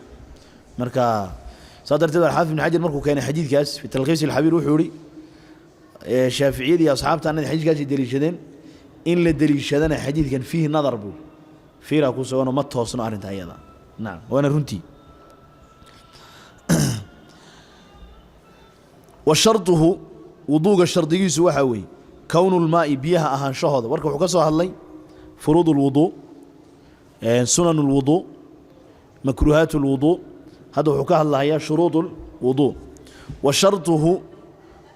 marka sadarteed al-Hafiz ibn Hajar markuu keenay xadiidkaas fi talqiis al-Habir wuxuu yiri Shaafi'iyada iyo asxaabta anad xadiidkaas daliishadeen in la daliishadana xadiidkan fihi nadar buu فيرا كوسونا ما توصنا أرنت هيدا نعم وأنا رنتي وشرطه وضوء الشرطي سوحوي كون الماء بيها أهان شهد وركب حكسوا هاللي فروض الوضوء سنن الوضوء مكروهات الوضوء هذا حكاه الله هي شروط الوضوء وشرطه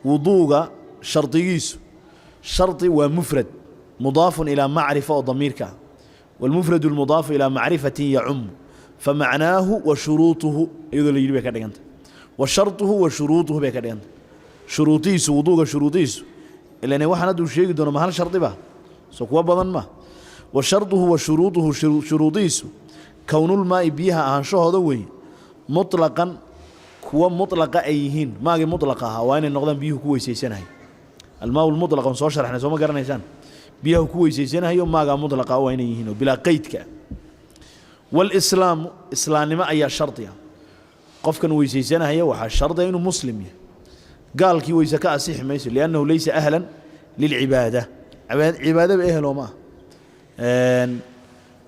وضوء شرطي شرطي ومفرد مضاف إلى معرفة وضمير والمفرد المضاف إلى معرفة يعم فمعناه وشروطه إذا اللي يجيبك أنت وشرطه وشروطه بك أنت شروطيس وضوء شروطيس إلا أن واحد ندو شيء دون ما هل شرط به سكوا بدن ما وشرطه وشروطه شروطيس كون الماء بيها عن شهدوي مطلقا كوا مطلقة أيهين ما مطلقها وين النقدم بيه كويس يسنهي الماء المطلق ونصور شرحنا سوما قرنا يسان بيه كويس يسنهي وما قام مطلقة وين يهينه بلا قيد والإسلام إسلام ما أي شرط يعني قف كان ويسيسنا هي وحا الشرط إنه مسلم قال كي ويسكا أصيح ما يصير لأنه ليس أهلا للعبادة عبادة بأهله ما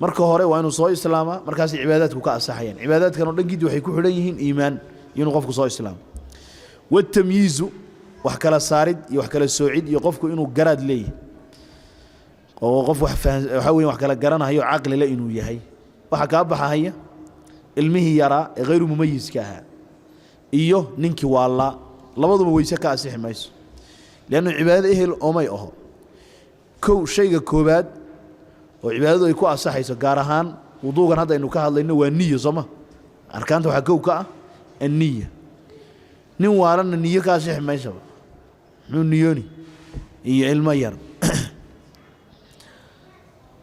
مركه هوري وأنه صوي إسلامه مركز عبادات وكا أصحيان عبادات كانوا لنجد وحيكون حليهن إيمان ينقفك صوي إسلام والتمييز وحكى السارد يحكى السعيد يقفك إنه جرد ليه وقف وحاول وحكى الجرانة هي عقل لا إنه يهي وحكى أبحها هي ilmihii yaraa ee غayru mumayizka ahaa iyo ninkii waala labaduba wayse ka asix mayso leeyahay cibaadada ehel oomay aho kow shayga koobaad oo cibaadadu ay ku asaxayso gaar ahaan wuduugan hadda aynu ka hadlayno waa niyyo soma arkaanta waxa kow ka ah niyya nin waarana niyyo ka asix mayso nu niyoni iyo ilmo yar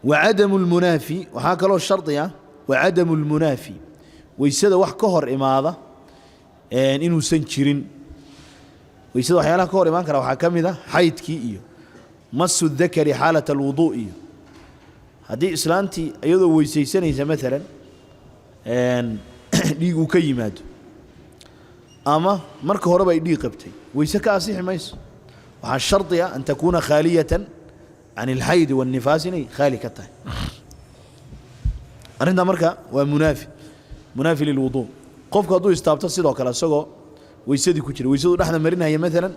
وعدم المنافي وهكذا لو شرطيا وعدم المنافي ويسدا wax ka hor imaada inuu san jirin ويسدا waxyaalaha ka hor imaan kara waxa kamid ah xaydkii iyo masu dhakari xaalata alwudu iyo hadii islaanti iyadoo weysaysanaysa mesela dhiig uu ka yimaado ama marka hore bay dhiig qabtay weyse ka asix mayso waxa shartiya an takuna khaliyatan عن الحيض والنفاس خالي كته أرندا مركا منافي للوضوء قفك هدو استابت sidoo kale asagoo weysadii ku jira weysadu dhaxda marinaya مثلا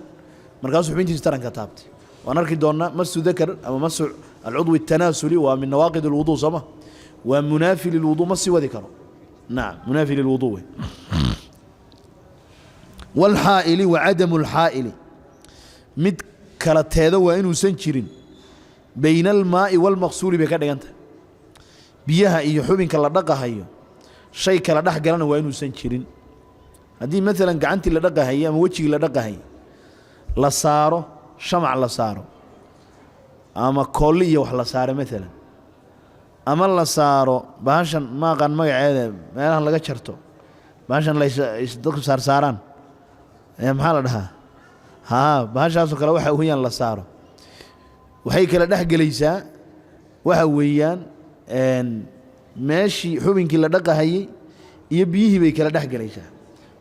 markaas xubintiisa taranka taabtay waan arki doonaa masu dhakar ama masu العضو التناسلي ومن نواقض الوضوء صما ومنافي للوضوء ما سوى ذكره نعم منافي للوضوء والحائل وعدم الحائل مد kala teeda waa inuu san jirin بين الماء والمغسول بكذا أنت بيها إيو حبين كلا دقها إيو shay kala dhex galana waa inuusan jirin haddii maalan gacantii la dhaqahaye ama wejigii la dhaqahaye la saaro shamac la saaro ama koolli iyo wax la saaro maalan ama la saaro bahashan ma aqaan magaceeda meelahan laga jarto bahashan dadku saarsaaraan maxaa la dhahaa haa bahashaasoo kale waxa weeyaan la saaro waxay kala dhex gelaysaa waxa weeyaan meeshii xubinkii la dhaqahayey iyo biyihii bay kala dhex gelaysaa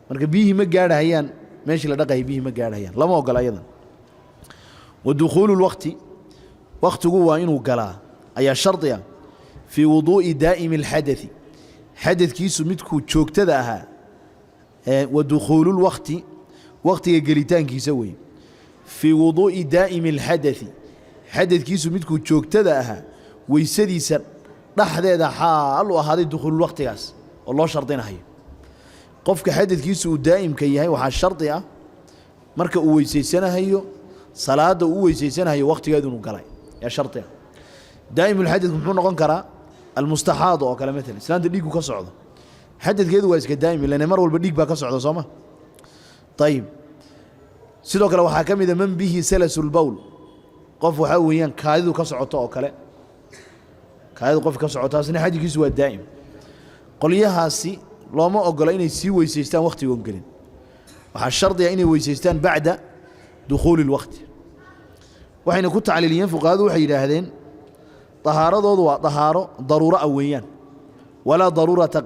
marka biyihii ma gaadhahayaan meeshii la dhaqahayay biyihii ma gaadhahayaan lama ogola ayadan wa dukhuulu lwaqti waqtigu waa inuu galaa ayaa shardi ah fii wuduu'i daa'imi alxadai xadadkiisu midkuu joogtada ahaa wa dukhuulu lwaqti waqtiga gelitaankiisa wey fii wuduu'i daa'imi alxadai xadadkiisu midkuu joogtada ahaa weysadiisa dhexdeeda xaal u ahaaday dukhuulul waqtigaas oo loo shardinahayo qofka xadadkiisu uu daa'imka yahay waxaa shardi ah marka uu weysaysanahayo salaadda uu weysaysanahayo waqtigeedu inuu galay yaa shardi ah daa'imulxadadku muxuu noqon karaa almustaxaado oo kale maalan islaanta dhiiggu ka socdo xadadkeedu waa iska daa'im ilaa mar walba dhiig baa ka socda sooma ayib sidoo kale waxaa ka mid a man bihi salasulbowl qof waxaa weeyaan kaadidu ka socoto oo kale kaadidu qof ka socotaasna xadadkiisu waa daa'im qolyahaasi looma ogola inay sii weysaystaan waqtigoon gelin waxaa shardi ah inay weysaystaan bacda dukhuuli اlwaqti waxayna ku tacliiliyeen fuqahadu waxay yidhaahdeen طahaaradoodu waa طahaaro daruuro ah weeyaan walaa daruurata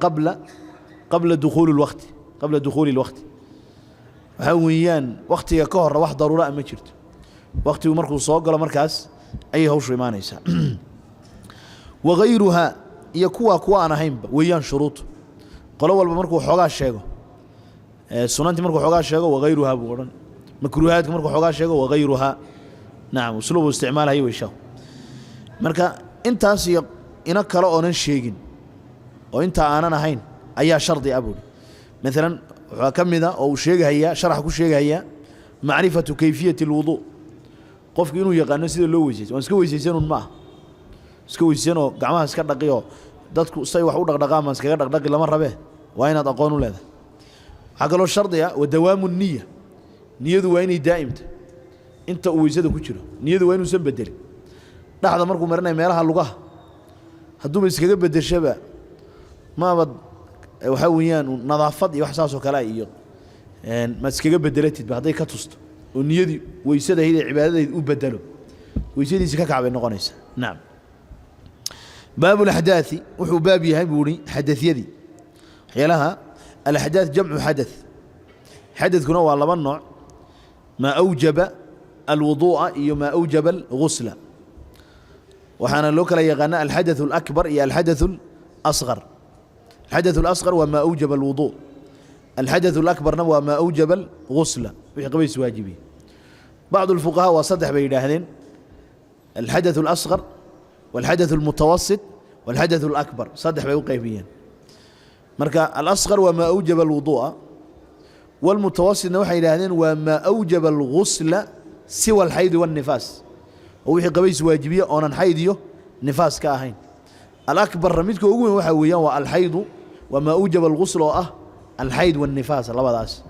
qabla dukhuuli اlwaqti qabla dukhuuli اlwaqti waxaa weeyaan waktiga ka hore wax daruuro ah ma jirto waktigu markuu soo galo markaas ayay hawshu imaanaysaa wagayruhaa iyo kuwa aan ahaynba weeyaan shuruud qolo walba markuu xoogaa sheego sunantii markuu xoogaa sheego wagayruhaa buu odhan makruuhaadka markuu xoogaa sheego wagayruhaa nacam usluubu isticmaalhayo weyshahu marka intaas iyo ina kale oonan sheegin oo intaa aanan ahayn ayaa shardi ah buuri maalan waxaa ka mid a oo uu sheegahayaa sharax ku sheegahayaa macrifatu kayfiyati اlwuduu qofku inuu yaqaano sida loo weysaysto waan iska weysaysanun ma aha iska weysaysanoo gacmaha iska dhaqiyoo dadku say wax u dhaqdhaqaan baan iskaga dhaqdhaqi lama rabee waa inaad aqoon u leedahay waxaa kaloo shardi ah wa dawaamu niya niyadu waa inay daa'imta inta uu weysada ku jiro niyadu waa inuusan bedelin dhexda markuu marinaya meelaha lugaha hadduuba iskaga bedeshaba maabad waxaa weeyaan nadaafad iyo wax saasoo kale iyo maad iskaga bedelatidba hadday ka tusto oo niyadii weysadahayd ee cibaadadayd u bedelo weysadiisi ka kacbay noqonaysaa nacam baabu alaxdaai wuxuu baab yahay buu ihi xadadyadii waxyaalaha alaxdaad jamcu xadaث xadadkuna waa laba nooc maa awjaba alwuduu'a iyo maa awjaba algusla waxaana loo kala yaqaana alxadaث اlakbar iyo alxadaث اlasqar الحدث الأصغر وما أوجب الوضوء الحدث الأكبر وما أوجب الغسل وحي قبيس واجبي بعض الفقهاء وصدح بيداهدين الحدث الأصغر والحدث المتوسط والحدث الأكبر صدح بيوقيفيا مركا الأصغر وما أوجب الوضوء والمتوسط نوحي إلهدين وما أوجب الغسل سوى الحيض والنفاس وحي قبيس واجبي أونا حيضيو نفاس كاهين الأكبر رميتك أقول وحويان والحيض وما أوجب الغسل الحيض والنفاس الله بداس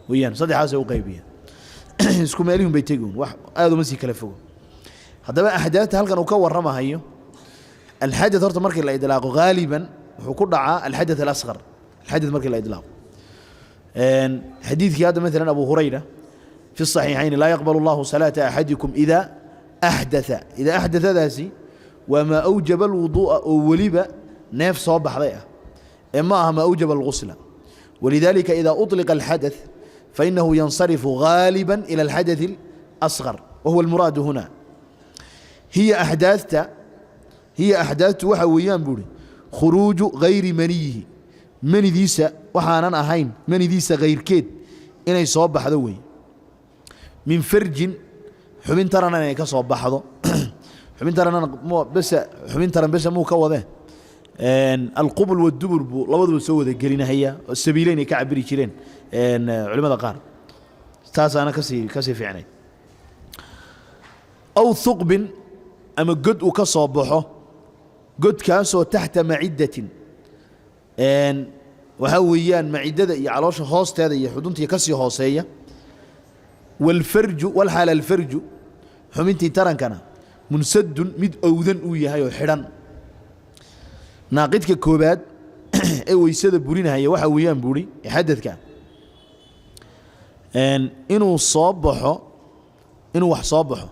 ويان صدق حاسة وقيبية اسكو ماليهم بيتقون هذا مسي كلفه هذا بقى أحداث هل كانوا كور رمى هيو الحدث هرت مركز الإدلاق غالبا وحكون دعا الحدث الأصغر الحدث مركز الإدلاق حديث هذا مثلا أبو هريرة في الصحيحين لا يقبل الله صلاة أحدكم إذا أحدث ذاسي وما أوجب الوضوء ولب نفس صباح ضيئة إما ما أوجب الغسل ولذلك إذا أطلق الحدث فإنه ينصرف غالبا إلى الحدث الأصغر وهو المراد هنا هي أحداث وحويان بوري خروج غير منيه من ذيس وحانا أهين من ذيس غير كيد إنه يصبح ذوي من فرج حبين ترى أنا كصبح ذو حبين ترى بس مو كوضه القبل والدبر لبضوا سووا ذا قلنا هي السبيلين كعبري كيرين علماء قار تاس أنا كسي في عيني أو ثقب أما قد وكصبحه قد كاسو تحت معدة وحويان معدة يعلوش هوست هذا يحدون تيكسي هوسية والفرج والحال الفرج حمنتي تران كان منسد مد أوذن ويا هاي حران ناقدك كوباد أو يسد بورين هاي وحويان بوري يحدث كان إنه صبحه إنه وح صبحه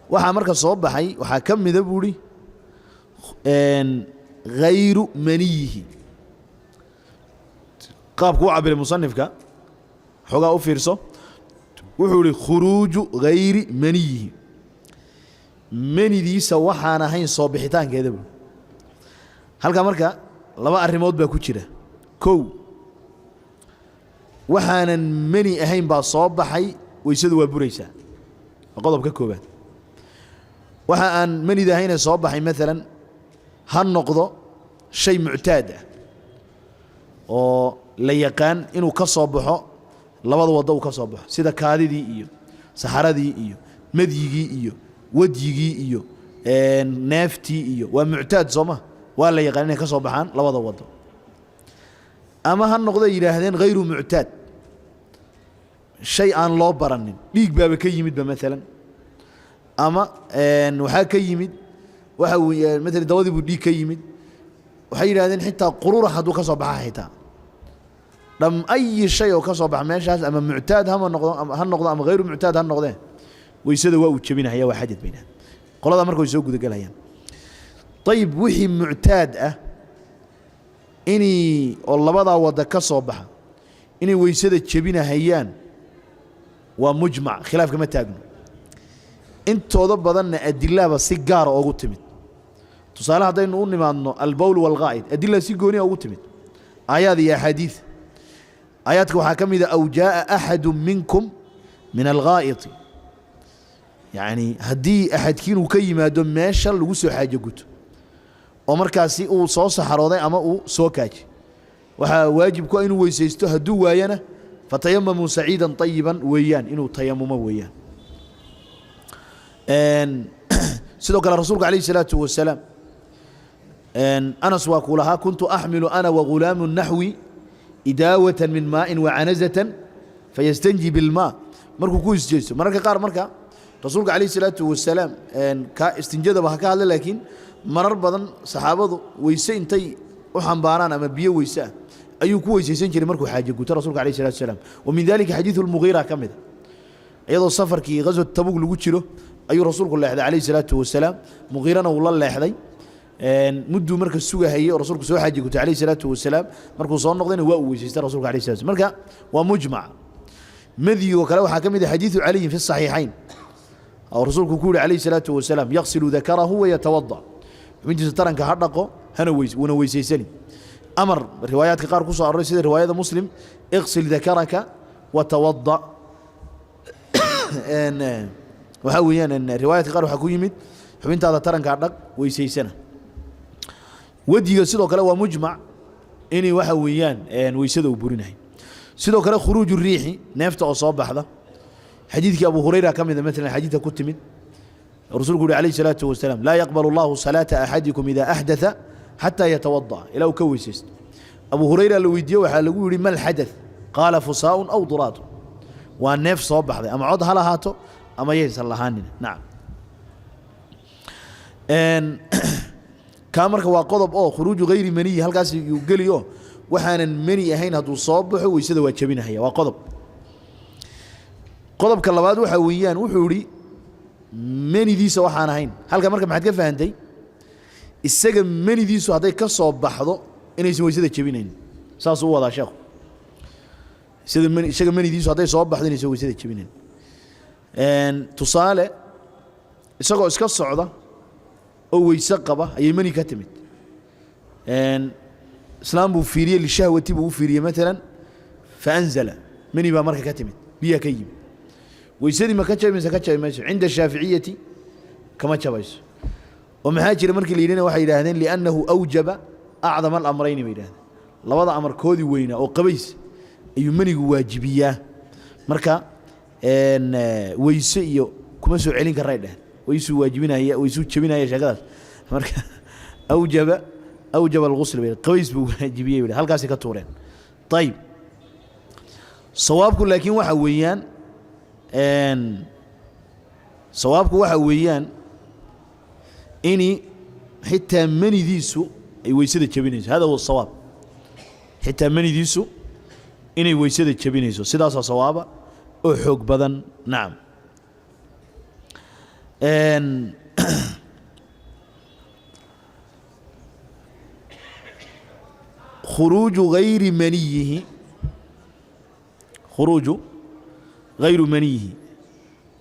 وحا مركز صبحي وحا كم ذا بوري غير منيه قاب كو عبر المصنف كا حقا أوفيرسو وحولي خروج غير منيه مني دي سوحانا هين صبحتان كذا بوري halka marka laba arrimood baa ku jira kow waxaanan mani ahayn baa soo baxay weysadu waa buraysaa qodobka koobaad waxa aan mani ahayn soo baxay mesela ha noqdo shay mu'taad ah oo la yaqaan inuu ka soo baxo labada wado uu ka soo baxo sida kaadidii iyo saxaradii iyo madyigii iyo wadyigii iyo neeftii iyo waa mu'taad sooma ولا يقالين كسب بحان لا وضع وضع أما هالنقطة يراهدين غير معتاد شيء عن لا برنين ليك باب كيمد مثلا أما وحا كيمد وحا مثل دوادي بدي كيمد وحا يراهدين حتى قرور حدو كسب بحان حتى لم أي شيء كسب بحان ماشي أما معتاد هالنقطة أما غير معتاد هالنقطة ويسدوا وتشبينها هي وحدث بينها قال هذا مركو يسوق ذا قالها طيب وحي معتاد إني والله بضع ودا كصوبها إني ويسد تشبينها هيان ومجمع خلاف كما تاجنوا أنت وضب ظن أدلة بسيجارة أو قتمت تصالح هذا نقول ما أنه البول والغائط أدلة سيجوني أو قتمت آيات يا حديث آياتكم حكم إذا أو جاء أحد منكم من الغائط يعني هدي أحد كينو كيما دون ماشى لوسو حاجة قلت ومركاسي أو صوص حراضي أما أو سوكاج وواجب كو إنو ويسيستو هدو ويانا فتيمموا سعيدا طيبا ويان إنو تيمم ويان سيدوك الرسول عليه الصلاة والسلام أنا سواكولها كنت أحمل أنا وغلام نحوي إداوة من ماء وعنزة فيستنجي بالماء مركو كويس جيسو مركا قار مركا رسولك عليه الصلاة والسلام استنجد بها هذا لكن مرر بدن صحابته ويسين انتي وحنباران أما بيه ويسا أيو كويس يسنجري مركو حاجة قلت رسولك عليه الصلاة والسلام ومن ذلك حديث المغيرة كمذا أيضا السفر كي غزوة تبوك لقوتش له أيو رسولك الله عليه الصلاة والسلام مغيرنا والله الله يحذي مدو مركز السوق هي ورسولك سوى حاجة قلت عليه الصلاة والسلام مركو صار نقدين وأويس يستر رسولك عليه الصلاة والسلام مركا ومجمع مذي وكلاو حكم إذا حديث علي في الصحيحين أو رسولك يقول عليه الصلاة والسلام يغسل ذكره ويتوضأ من جزء ترى كحرقه هنويس ونويس يسلي أمر روايات كقار قصة الرئيسية رواية مسلم اغسل ذكرك وتوضأ ان وحويان ان روايات كقار حكوا يمد حبنت هذا ترى كحرق ويسيسنا ودي سيدو كلا ومجمع إني وحويان ان ويسدوا بورينه سيدو كلا خروج الريح نفط أصاب هذا حديثك أبو هريرة كم إذا مثلا حديث كتمد الرسول يقول عليه الصلاة والسلام لا يقبل الله صلاة أحدكم إذا أحدث حتى يتوضأ إلى كويسست أبو هريرة لو يديه وحال ما الحدث قال فصاء أو ضرات والنف صوب هذا أما عض هلا هاتو أما يسأل الله نعم إن كامرك وقضب خروج غير مني هل قاس يقول له وحنا مني هين هدو صبح ويسد وجبنا هي وقضب قضب كلابات وحويان وحوري مني ديسو waxaan ahayn halka marka maxad ka faahantay isaga mani diisu haday ka soo baxdo inaysan weysada jabinayn saas uu wada sheekhu isaga mani diisu haday soo baxdo inaysan weysada jabinayn tusaale isagoo iska socda oo weysa qaba ayay mani ka timid islaam buu fiiriyay li shahwati buu fiiriyay مثلا فانزل mani ba marka ka timid biya ka yimid ويسدي ما كتشي من سكتشي ماشي عند الشافعية كما تشبيس ومحاجر مركي لينا واحد يراهدين لأنه أوجب أعظم الأمرين بيراهدين لا وضع أمر كودي وينا أو قبيس أيمني واجبية مركا إن ويسيو كما سو علين كرايده ويسو واجبنا هي ويسو تشبينا هي شغال مركا أوجب أوجب الغسل قويس بواجبية هل كاسي كتورين طيب صوابك لكن وحويان ان صوابك وحويان إني حتى مني ديسو أي ويسيد تشبينيسو هذا هو الصواب حتى مني ديسو إني ويسيد تشبينيسو سداسة صوابة أحق بدن نعم ان خروج غير منيه خروج غير منيه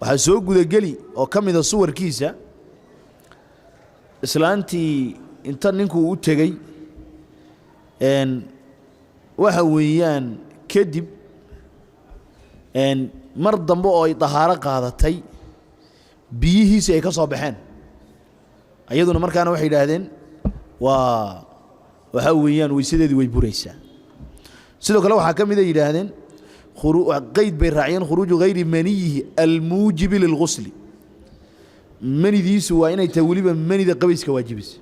وحسوق ذا قلي أو كم إذا صور كيسة إسلانتي إنت نينكو وتجي إن وحويان كذب إن مرض بقى طهارة قاعدتي بيه سيك صباحين أيضا مركان واحد هذين وحويان ويسدد ويبريسا سيدو كلو حكم إذا يراهدين قيد بين راعيان خروج غير منيه الموجب للغسل مني ديس وين يتولي مني ذا قبيس كواجبس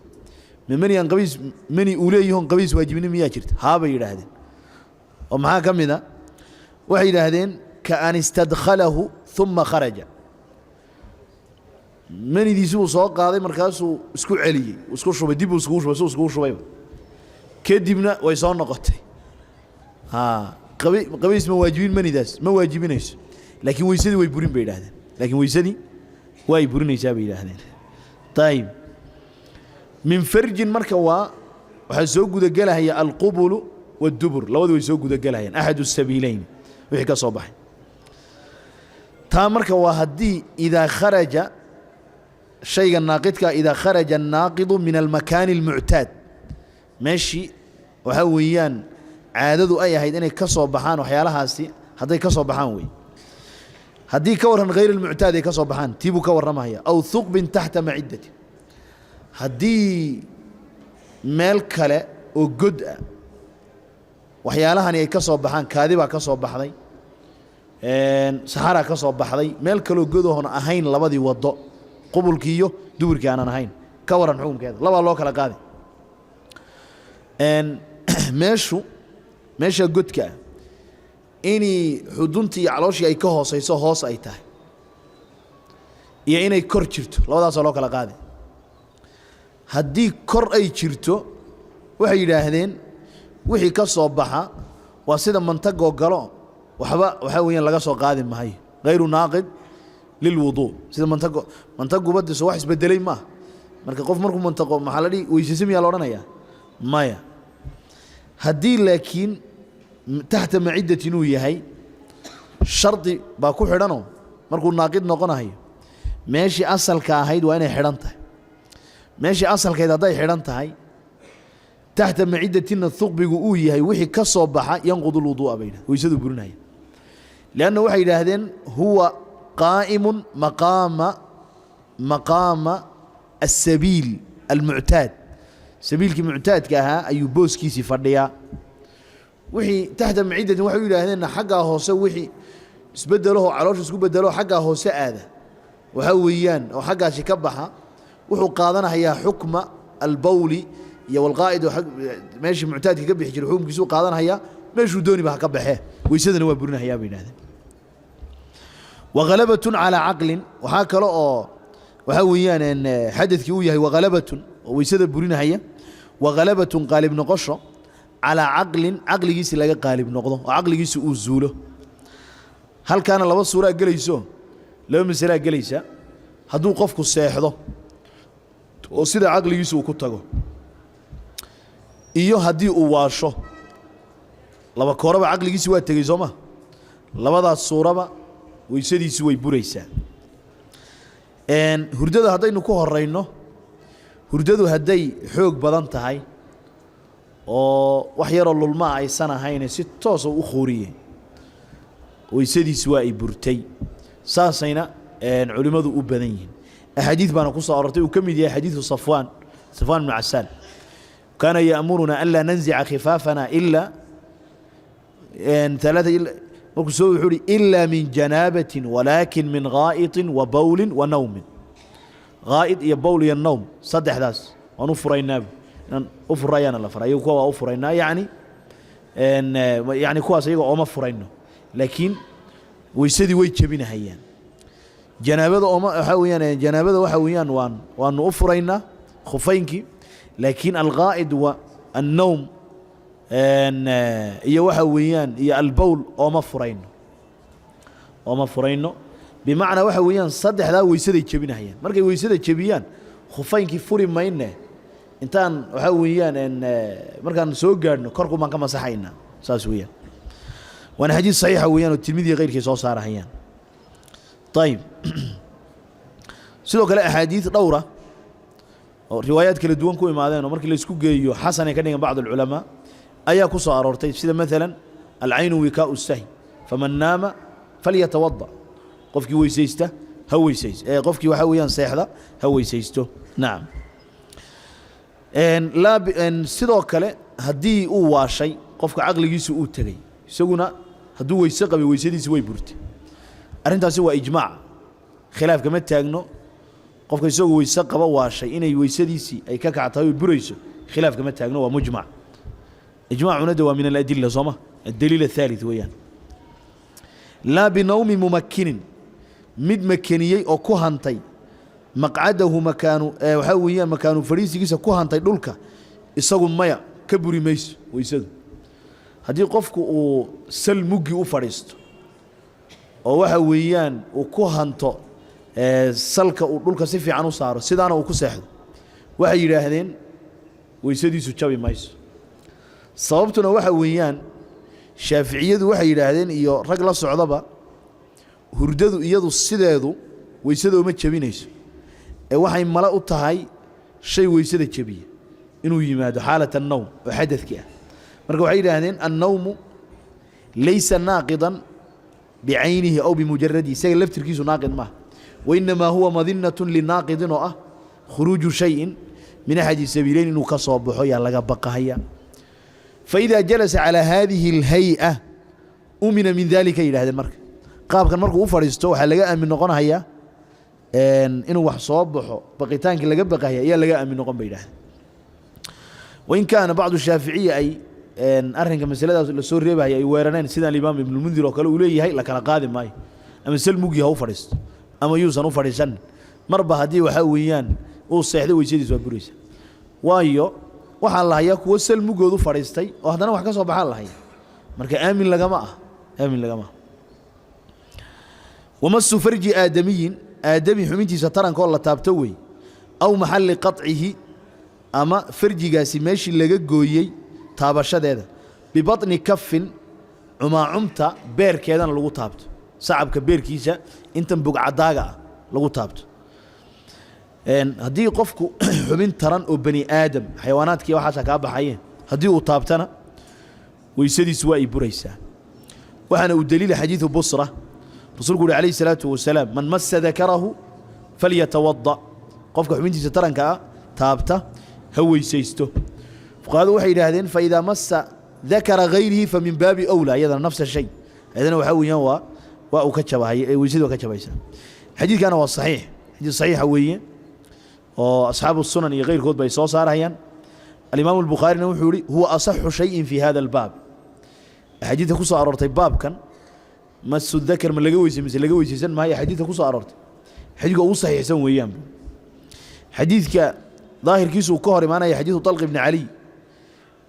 من مني عن قبيس مني أوليهم قبيس واجبين مياجرت هذا يراهدين ومعها كم إذا واحد هذين كأن استدخله ثم خرج مني ديسو صاق هذا مركزه سكو علي وسكو شو بدي بسكوش بس سكو شو كدبنا ويصير نقطة ها قبيس مواجبين مني داس مواجبين إيش لكن ويسدي ويبورين بيد هذا لكن ويسدي ويبورين إيش بيد هذا طيب من فرج مركوا وحسوق ذا جلها هي القبول والدبر لو ذو يسوق ذا جلها يعني أحد السبيلين ويحكى صباح تامرك وهدي إذا خرج شيء الناقض إذا خرج الناقض من المكان المعتاد ماشي وحويان عادته أي هيد إنه كسر بحان وحيالها هستي هذا كسر بحان وي هدي كورن غير المعتاد كسر بحان تيبو كور رماهية أو ثقب تحت معدته هدي ملكلة وجد وحيالها إنه كسر بحان كاذبة كسر بحذي سحرة كسر بحذي ملكلة وجده هنا أهين لبدي وضع قبل كيو دور كأنا نهين كورن حوم كذا لا والله كلا قاضي ان meesha godka inay xuduntii calooshii ay ka hooseyso hoos ay tahay iyo inay kor jirto labadaas loo kala qaaday haddii kor ay jirto waxay yiraahdeen wixii ka soo baxa waa sida mantago galo waxa weeyaan laga soo qaadi maayo غير ناقض للوضوء sida mantago badiso wax isbedelay ma marka qof markuu mantago maxaa la dhigi weysiisimiya la oranaya maya هدي لكن تحت معدة نوية هاي شرطي باكو حرانو مركو ناقد نقونا هاي ماشي أصل كاهيد وأنا حرانته ماشي أصل كاهيد هاي حرانته هاي تحت معدة الثقب بيقوي هاي وحي كصباحة ينقض الوضوء بينه ويسدوا برون هاي لأنه وحي لهذين هو قائم مقام السبيل المعتاد سبيلك معتاد كها أي بوس كيسي فرديا وحي تحت معدة وحي لهذين حقها هو سوحي سبدله عروش سكوب بدله حقها هو سآذة وحويان أو حقها شكبها وحو قاضنا هي حكم البولي يا والقائد وحق ماشي معتاد يكبح جرحوم كيسو قاضنا هي ماشي دوني بها كبحه ويسدنا ويبرنا هي بين هذا وغلبة على عقل وهكذا وحويان إن حدث كويه وغلبة ويسد برنا هي وغلبة قالب نقشة على عقل جيس لا قالب نقضه وعقل جيس أزوله هل كان الله بصورة جليسه لو مثلا جليسة هدو قفك الساحضة وصير عقل جيس وكتجه إيوه هدي أواشه لما كهرباء عقل جيس واتجيزومه لما ذا الصورة ويسد يسوي بريسة إن هردة هذا نكوه الرينه hurdadu hadday xoog badan tahay oo wax yar oo lulma aysan ahayn si toos u khooriye weysadiis waa ay burtay saasayna culimadu u badan yihiin ahadiith bana ku soo arortay uu kamid yahay hadithu Safwan ibn Asal kana ya'muruna alla nanzi'a khifafana illa ثلاثة مكسو يقول إلا من جنابة ولكن من غائط وبول ونوم غائط يا بول يا النوم صدح داس ونفر النبي أفرينا لا فرا يكوا أفرينا يعني كوا سيجوا أما فرينا لكن ويسدي ويتشبين هيان جنابه أما حويان جنابه وحويان وان أفرينا خفينك لكن الغائد والنوم هي وحويان هي البول أما فرينا بمعنى وحويان صدح ذا ويسدي يتشبين هيان مركي ويسدي يتشبيان خفينك فوري ما إنه intaan waxa weeyaan markaan soo gaarno korku ma ka masaxayna saas weeyaan wana hadii saxiix weeyaan oo tilmiidii qeyrkii soo saarayaan طيب sidoo kale ahadiith dhowra oo riwaayad kala duwan ku imaadeen oo markii la isku geeyo xasan ay ka dhigan bacd ulama ayaa ku soo aroortay sida mesela al-ayn wika'u as-sahi faman nama falyatawadda qofkii weysaysta ha weysaysto qofkii waxa weeyaan seexda ha weysaysto naam sidoo kale haddii uu waashay qofka caqligiisu uu tegey isaguna hadduu weyse qabay weysadiisi way burtay arrintaasi waa ijmaac khilaaf kama taagno qofka isagoo weyse qaba waashay inay weysadiisii ay ka kactahay oo burayso khilaaf kama taagno waa mujmac ijmaacuna waa min al-adilla soma الدليل الثالث ويان لا بنوم ممكن مد مكنيي او كهانتي مقعده مكانه وحويان مكانه فريسيgiisa ku hantay dhulka isagu maya ka buri mayso weysadu hadii qofku uu salmugi u fariisto oo waxa weeyaan uu ku hanto salka uu dhulka si fiican u saaro sidaana uu ku seexdo waxay yiraahdeen weysadiisu jabi mayso sababtuna waxa weeyaan shaafiiciyadu waxay yiraahdeen iyo rag la socdaba hurdadu iyadu sideedu weysadu ma jabinayso waxay mala u tahay shay weysada jabiya inuu yimaado xaalada nawm oo xadadki ah marka waxay yiraahdeen an-nawm laysa naaqidan bi'aynihi aw bimujarradi say laftirkiisu naaqid ma wa inma huwa madinatun linaaqidin oo ah khuruju shay'in min ahadi sabiilayn inuu ka soo baxo yaa laga baqahaya fa idha jalasa ala hadhihi al-hay'a umina min dhalika yiraahdeen marka qaabkan markuu u fariisto waxa laga aamin noqonayaa inuu wax soo baxo baqitaankii laga baqaya ayaa laga aamin noqon bay yiraahdeen وإن كان بعض الشافعية أي أرهنك مسألة السور ريبها أي ويرانين سيدنا الإمام ابن المنذر وقالوا إليه هاي لكن قادم ماي أما سلموجي هو فرست أما يوسن وفرسن مربى هدي وحويان وصيحدي ويسيدي سوى بريس وايو وحال الله ياك وسلموجي هو فرستي وهذا نوع كسب بحال الله مرك آمن لجماعة آمن لجماعة ومس فرج آدمي حميتي سترن كل تابتوي أو محل قطعه أما فرجيgaasi meeshii laga gooyay taabashadeeda bibatni kafin umta beerkeedana lagu taabto sacabka beerkiisa intan bugcadaaga lagu taabto hadii qofku xubin taran oo bani aadam xayawaanaadkii waxa ka baxayeen hadii uu taabtana weysadiisu waa iburaysaa waxana uu daliil xadiis busra rasuulku alayhi salatu wasalaam man massa dhakarahu falyatawadda qofka xubintiisa taranka taabta هويسيستو فقالوا وحي يراهدين فإذا مس ذكر غيره فمن باب أولى أيضا نفس الشيء إذن وحويا وكتشبه ويزيد وكتشبه حديث كان هو الصحيح حديث صحيح هوية وأصحاب السنن غير كود بيصو صار هيان الإمام البخاري نوحوري هو أصح شيء في هذا الباب حديث كوسا أرورتي باب كان مس الذكر من لقويسي مثل لقويسي سن ما هي حديث كوسا أرورتي حديث هو صحيح سن ويام حديث ظاهر كيسو كهر معنا يا حديث طلق بن علي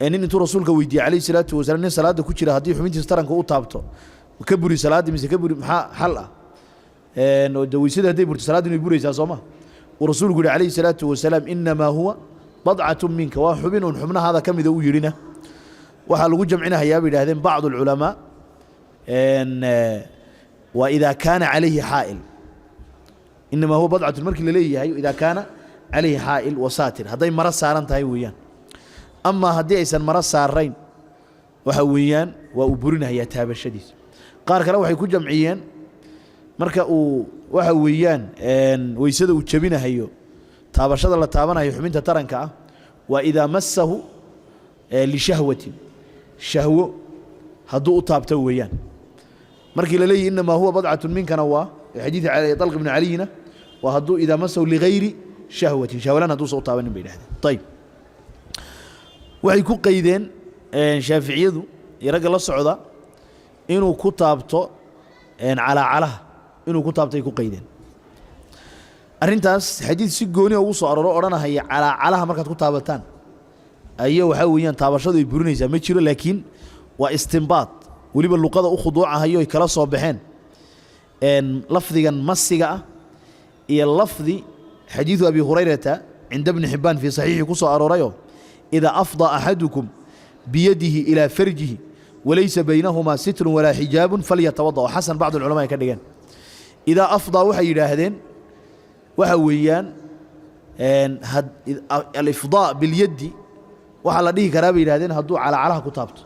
ان انت رسولك ويدي عليه الصلاه والسلام صلاه كجيره هدي حمينتي سترنك او تابتو وكبري صلاه مس كبري حلقه انه دويسده هدي برت صلاه انه يبريسا سوما ورسولك عليه الصلاه والسلام انما هو بضعه منك وحبن حمنا هذا كميده و يرينا waxa lagu jamcinayaa yaab yiraahdeen بعض العلماء ان واذا كان عليه حائل انما هو بضعه المركل ليه اذا كان عليه حائل وساتر هذي مرة سارن تهي ويان أما هدي أيسن مرة سارين وحويان وأبرنا هي تاب الشديد قارك لو حيكون جمعيان مركا وحويان ويسدوا تشبينا هيو تاب الشديد الله تابنا هي حمين ترنكا وإذا مسه لشهوة شهوة هدو تابته ويان مركي للي إنما هو بضعة منك نوا حديث علي طلق بن علينا وهدو إذا مسه لغير شهوة شهولان هدو صوت طابن بين هذا طيب waxay ku qaydeen shaaficiyadu iyo ragga la socda inuu ku taabto calaacalaha inuu ku taabtay ku qaydeen arrintaas xadiid si gooni ugu soo arooro odhanahaya calaacalaha markaad ku taabataan ayaa waxaa weeyaan taabashadu ay burinaysaa ma jiro laakiin waa istinbaad weliba luqada u khuduucahayo ay kala soo baxeen lafdigan masiga ah iyo lafdi xadiidu abi hurayrata cinda bni xibbaan fii saxiixi ku soo aroorayo idaa afdaa axadukum biyadihi ilaa farjihi walaysa baynahumaa sitrun walaa xijaabun falyatawada oo xasan bacd alculamaa ay ka dhigeen idaa afdaa waxay yidhaahdeen waxa weeyaan alifdaa bilyaddi waxaa la dhihi karaa bay yidhahdeen hadduu calaacalaha ku taabto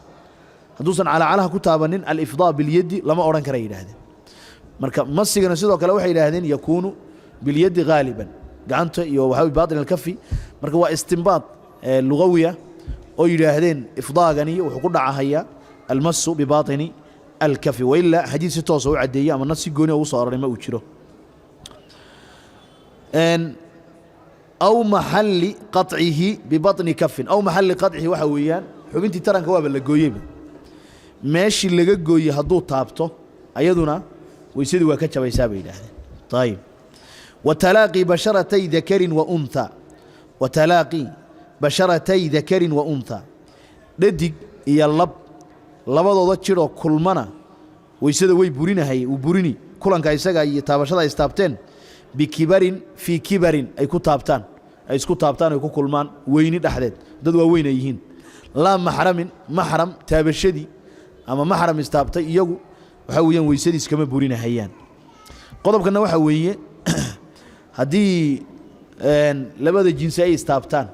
hadduusan calaacalaha ku taabanin alifdaa bilyaddi lama odhan kara yidhahdeen marka masigana sidoo kale waxay yidhaahdeen yakuunu bilyaddi ghaaliban gacanta iyo waxaa baatin alkafi marka waa istinbaad lugawiya oo yidhaahdeen ifdaagani wuxuu ku dhacahayaa almasu bibaatini alkafi wailaa xadiid si toosa u caddeeyey ama nas si gooni ugu soo aroray ma uu jiro aw maxalli qaطcihi bibaطni kafin aw maxalli qaطcihi waxa weeyaan xubintii taranka waaba la gooyeyba meeshii laga gooyey hadduu taabto ayaduna weysadii waa ka jabaysaa bay yidhaahdeen ayib watalaaqii basharatay dakarin wa untha watalaaqii basharatay dakarin wa untha dhadig iyo lab labadooda jiroo kulmana weysada way burinahay uu burini kulanka isaga iyo taabashada ay istaabteen bikibarin fii kibarin ay ku taabtaan ay isku taabtaan ay ku kulmaan weyni dhexdeed dad waa weyn ay yihiin laa maxramin maxram taabashadii ama maxram istaabtay iyagu waxaa weeyaan weysadii iskama burinahayaan qodobkana waxaa weeye haddii labada jinsi ay istaabtaan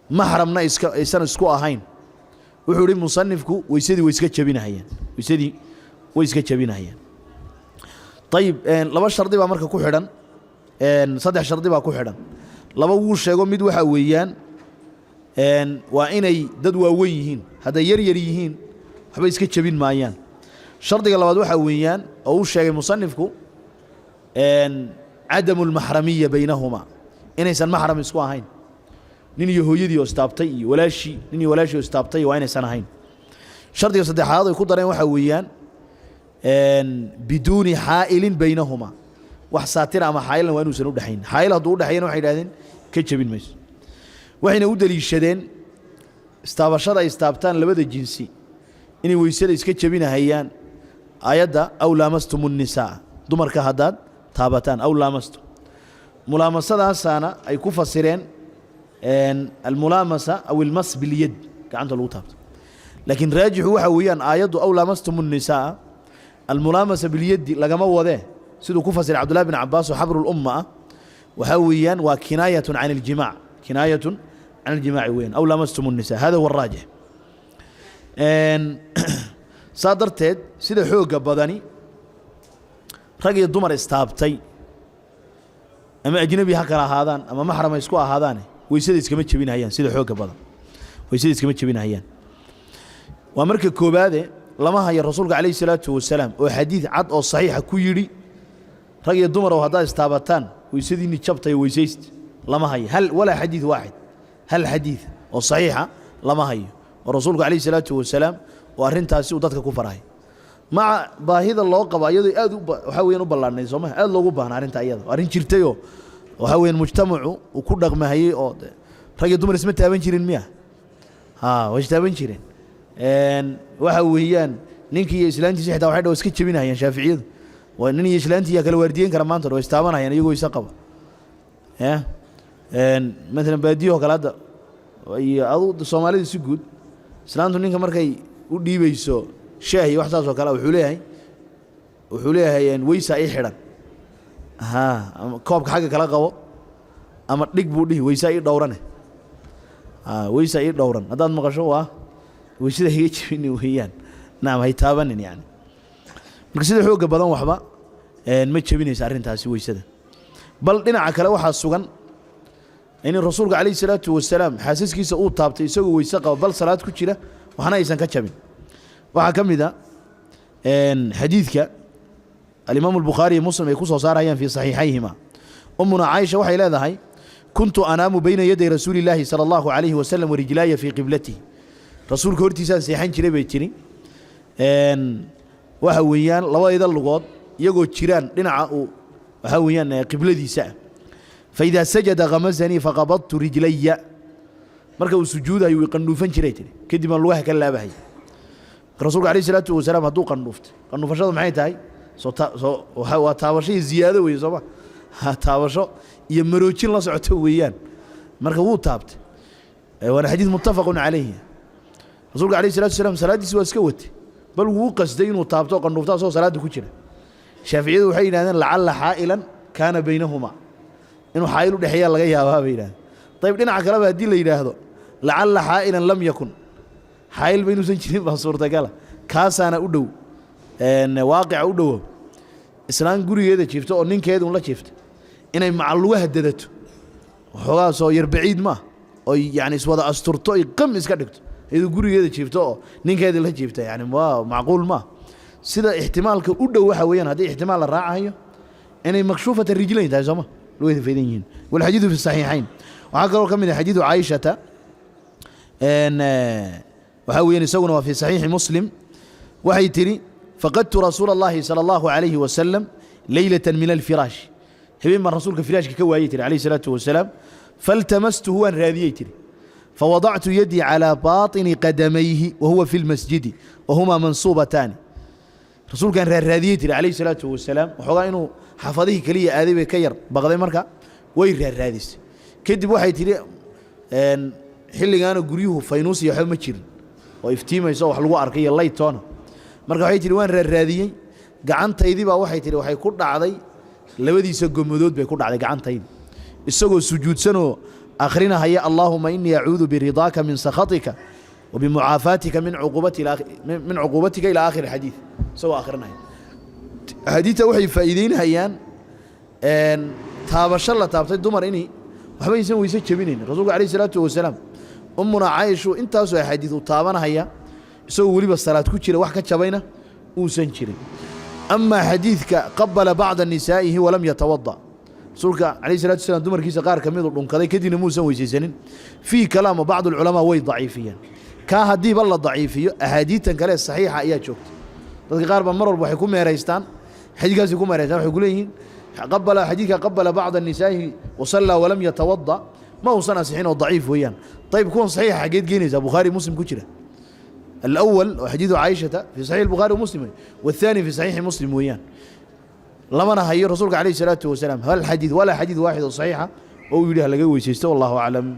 maxramna aysan isku ahayn wuxuu ihi musanifku weysadii way iska jabinahayaan weysadii way iska jabinahayaan ayib laba shardi baa marka ku xidhan saddex shardi baa ku xidhan laba wuu sheego mid waxaa weeyaan waa inay dad waaweyn yihiin hadday yar yar yihiin waxba iska jabin maayaan shardiga labaad waxaa weeyaan oo uu sheegay musanifku cadamu almaxramiya baynahumaa inaysan maxram isku ahayn nin iyo hooyadii oo istaabtay iyo walaashii nin iyo walaashii oo istaabtay waa inaysan ahayn shardiga saddexaad ay ku dareen waxaa weeyaan biduuni xaa'ilin baynahumaa wax saatira ama xaa'ilna waa inuusan u dhexayn xaa'il hadduu u dhexeeyana waxay yidhahdeen ka jabin mayso waxayna u deliishadeen istaabashada ay istaabtaan labada jinsi inay weysada iska jabinahayaan aayadda aw laamastum الnisaa dumarka haddaad taabataan aw laamastum mulaamasadaasana ay ku fasireen almulaamasa aw ilmas bilyad gacanta lagu taabto laakiin raajixu waxaa weeyaan aayaddu aw laamastum الnisaa almulaamasa bilyadi lagama wadee siduu ku fasiray cabdullahi bin cabaas oo xabru lumma ah waxaa weeyaan waa kinaayatun can اljimaac kinaayatun can اljimaaci weeyaan aw laamastum الnisaa hada huwa araajix saa darteed sida xoogga badani rag iyo dumar istaabtay ama ajnabi ha kala ahaadaan ama maxram ay isku ahaadaane weysada iskama jebinahayaan sida xoogga badan weysada iskama jebinahayaan waa marka koobaade lama hayo rasuulka calayhi salaatu wasalaam oo xadiid cad oo saxiixa ku yidhi rag iyo dumar oo haddaad istaabataan weysadiinni jabtay weysayst lama hayo walaa xadiid waaxid hal xadiid oo saxiixa lama hayo oo rasuulku calayhi salaatu wasalaam oo arrintaasi uu dadka ku farahay maca baahida loo qabo iyadoo aad waxaa weeyaan u ballaadhnay soomaha aad loogu baahna arrinta iyada arrin jirtayoo waxaa weeyaan mujtamacu uu ku dhaqmahayey oo rag iyo dumar isma taaban jirin miya way istaaban jireen waxa weeyaan ninkii iyo islaantiisa xitaa waxay dhaw iska jebinahayaan shaaficiyadu waa nin iyo islaantii yaa kala waardiyen kara maanta way istaabanayaan iyagoo isa qaba maalan baadiyahoo kale hadda iyo adu soomaalida si guud islaantu ninka markay u dhiibayso shaah iyo wax saas oo kale wuxuu leeyahay weysaa ii xidhan ama koobka xagga kala qabo ama dhig buu dhihi weysaa ii dhowrane weysaa ii dhowran haddaad maqasho waa weysada higa jebini weeyaan nacam hay taabanin yani marka sida xoogga badan waxba ma jebinaysa arrintaasi weysada bal dhinaca kale waxaa sugan in rasuulka calayhi salaatu wasalaam xaasaskiisa uu taabtay isagoo weyse qaba bal salaad ku jira waxna aysan ka jabin waxaa ka mid a xadiidka alimaamu albukhaari iyo muslim ay ku soo saarayaan fii saxiixayhima ummuna caaisha waxay leedahay كنت أنام بين يدي رسول الله صلى الله عليه وسلم ورجلاي في قبلته رسول كورتي سان سيحان جري بيتني وهويان لو إذا اللغات يقول جيران لنعا وهويان قبلتي ساعة فإذا سجد غمزني فقبضت رجلي مركب السجود أيوة قنوفن جريتني كدي من الواحد كلا بهي الرسول عليه الصلاة والسلام هدو قنوفت قنوفشاد معي تاي سو تابشي زيادة ويزوما تابشو يمروجين لا سعته ويان marka wuu taabtay waana xadiis muttafaqun alayhi rasuulka kaleey salaatu salaam salaadiisa waa iska watay bal wuu qasday inuu taabto qandhuufta soo salaada ku jira shaafiiciyadu waxay yiraahdeen la'alla haa'ilan kana baynahuma inuu haayil u dhaxeeya laga yaabaa bay yiraahdeen tayib dhinaca kale hadii la yiraahdo la'alla haa'ilan lam yakun haayil baynuusan jirin baa suurtagala kaasaana u dhow waaqic u dhow islaan gurigeeda jiifto oo ninkeedu la jiifto inay macaluga dadato xogaa soo yar baciid ma oo yani iswada asturto ay qam iska dhigto iyadoo gurigeeda jiifto oo ninkeeda la jiifta yani waa macquul ma sida ihtimaalka u dhow waxa weeyaan hadii ihtimaal la raacayo inay makshufata rijlayn tahay soma loo faydan yihiin wal hadithu fi sahihayn waxa kaloo kamid ah hadithu Aisha waxa weeyaan isaguna waa fi sahih muslim waxay tiri faqadtu rasuulallahi sallallahu alayhi wa sallam laylatan min al-firash هبين من رسولك فراشك كوايتري عليه الصلاة والسلام فالتمسته وان راذيتري فوضعت يدي على باطن قدميه وهو في المسجد وهما منصوبتان رسول كان راذيتري عليه الصلاة والسلام وحوغا إنه حفظه كلية آذي كير بغضي مركا وير راذيس كدب واحد تري حلي كانوا قريه فينوسي يحب مجر وإفتيما يسوي حلوة أركية الله يتوانا مركا واحد تري وان راذيي قعنت يدي با واحد تري وحي كرد عضي labadiisa gomadood bay ku dhacday gacantayda isagoo sujuudsanoo akhrina haya Allahumma inni a'uudu biridaka min sakhatika wa bimu'afatika min 'uqubatika ila akhir hadith soo akhrinay haditha waxay faa'iideynayaan taabasho la taabtay dumar inay waxba aysan weyse jabinayn rasuulku kaleey salaatu wasalaam ummuna Aisha intaas oo hadith u taabanaya isagoo waliba salaad ku jira wax ka jabayna uusan jirin أما حديثك قبل بعض النسائه ولم يتوضأ رسولك عليه الصلاة والسلام دمر كيس قار كميدو دنكدي كدي موسى ويسيسنين في كلام بعض العلماء وي ضعيفيا كهدي بالله ضعيفيه أحاديث كلا صحيحة أيا شفت dadka qaar ba mar walba waxay ku meereystaan xadiiskaasi ku meereystaan waxay ku leeyihiin qabala xadiidka qabala ba'd an-nisaa'i wa salla wa lam yatawadda ma usana saxiin oo dhaif weeyaan طيب كون صحيح xageed geenaysa Bukhari Muslim ku jira الأول حديث عائشة في صحيح البخاري ومسلم والثاني في صحيح مسلم ويان لما نهي رسولك عليه الصلاة والسلام هل حديث ولا حديث واحد صحيحة أو يليها لقوي سيستوى الله أعلم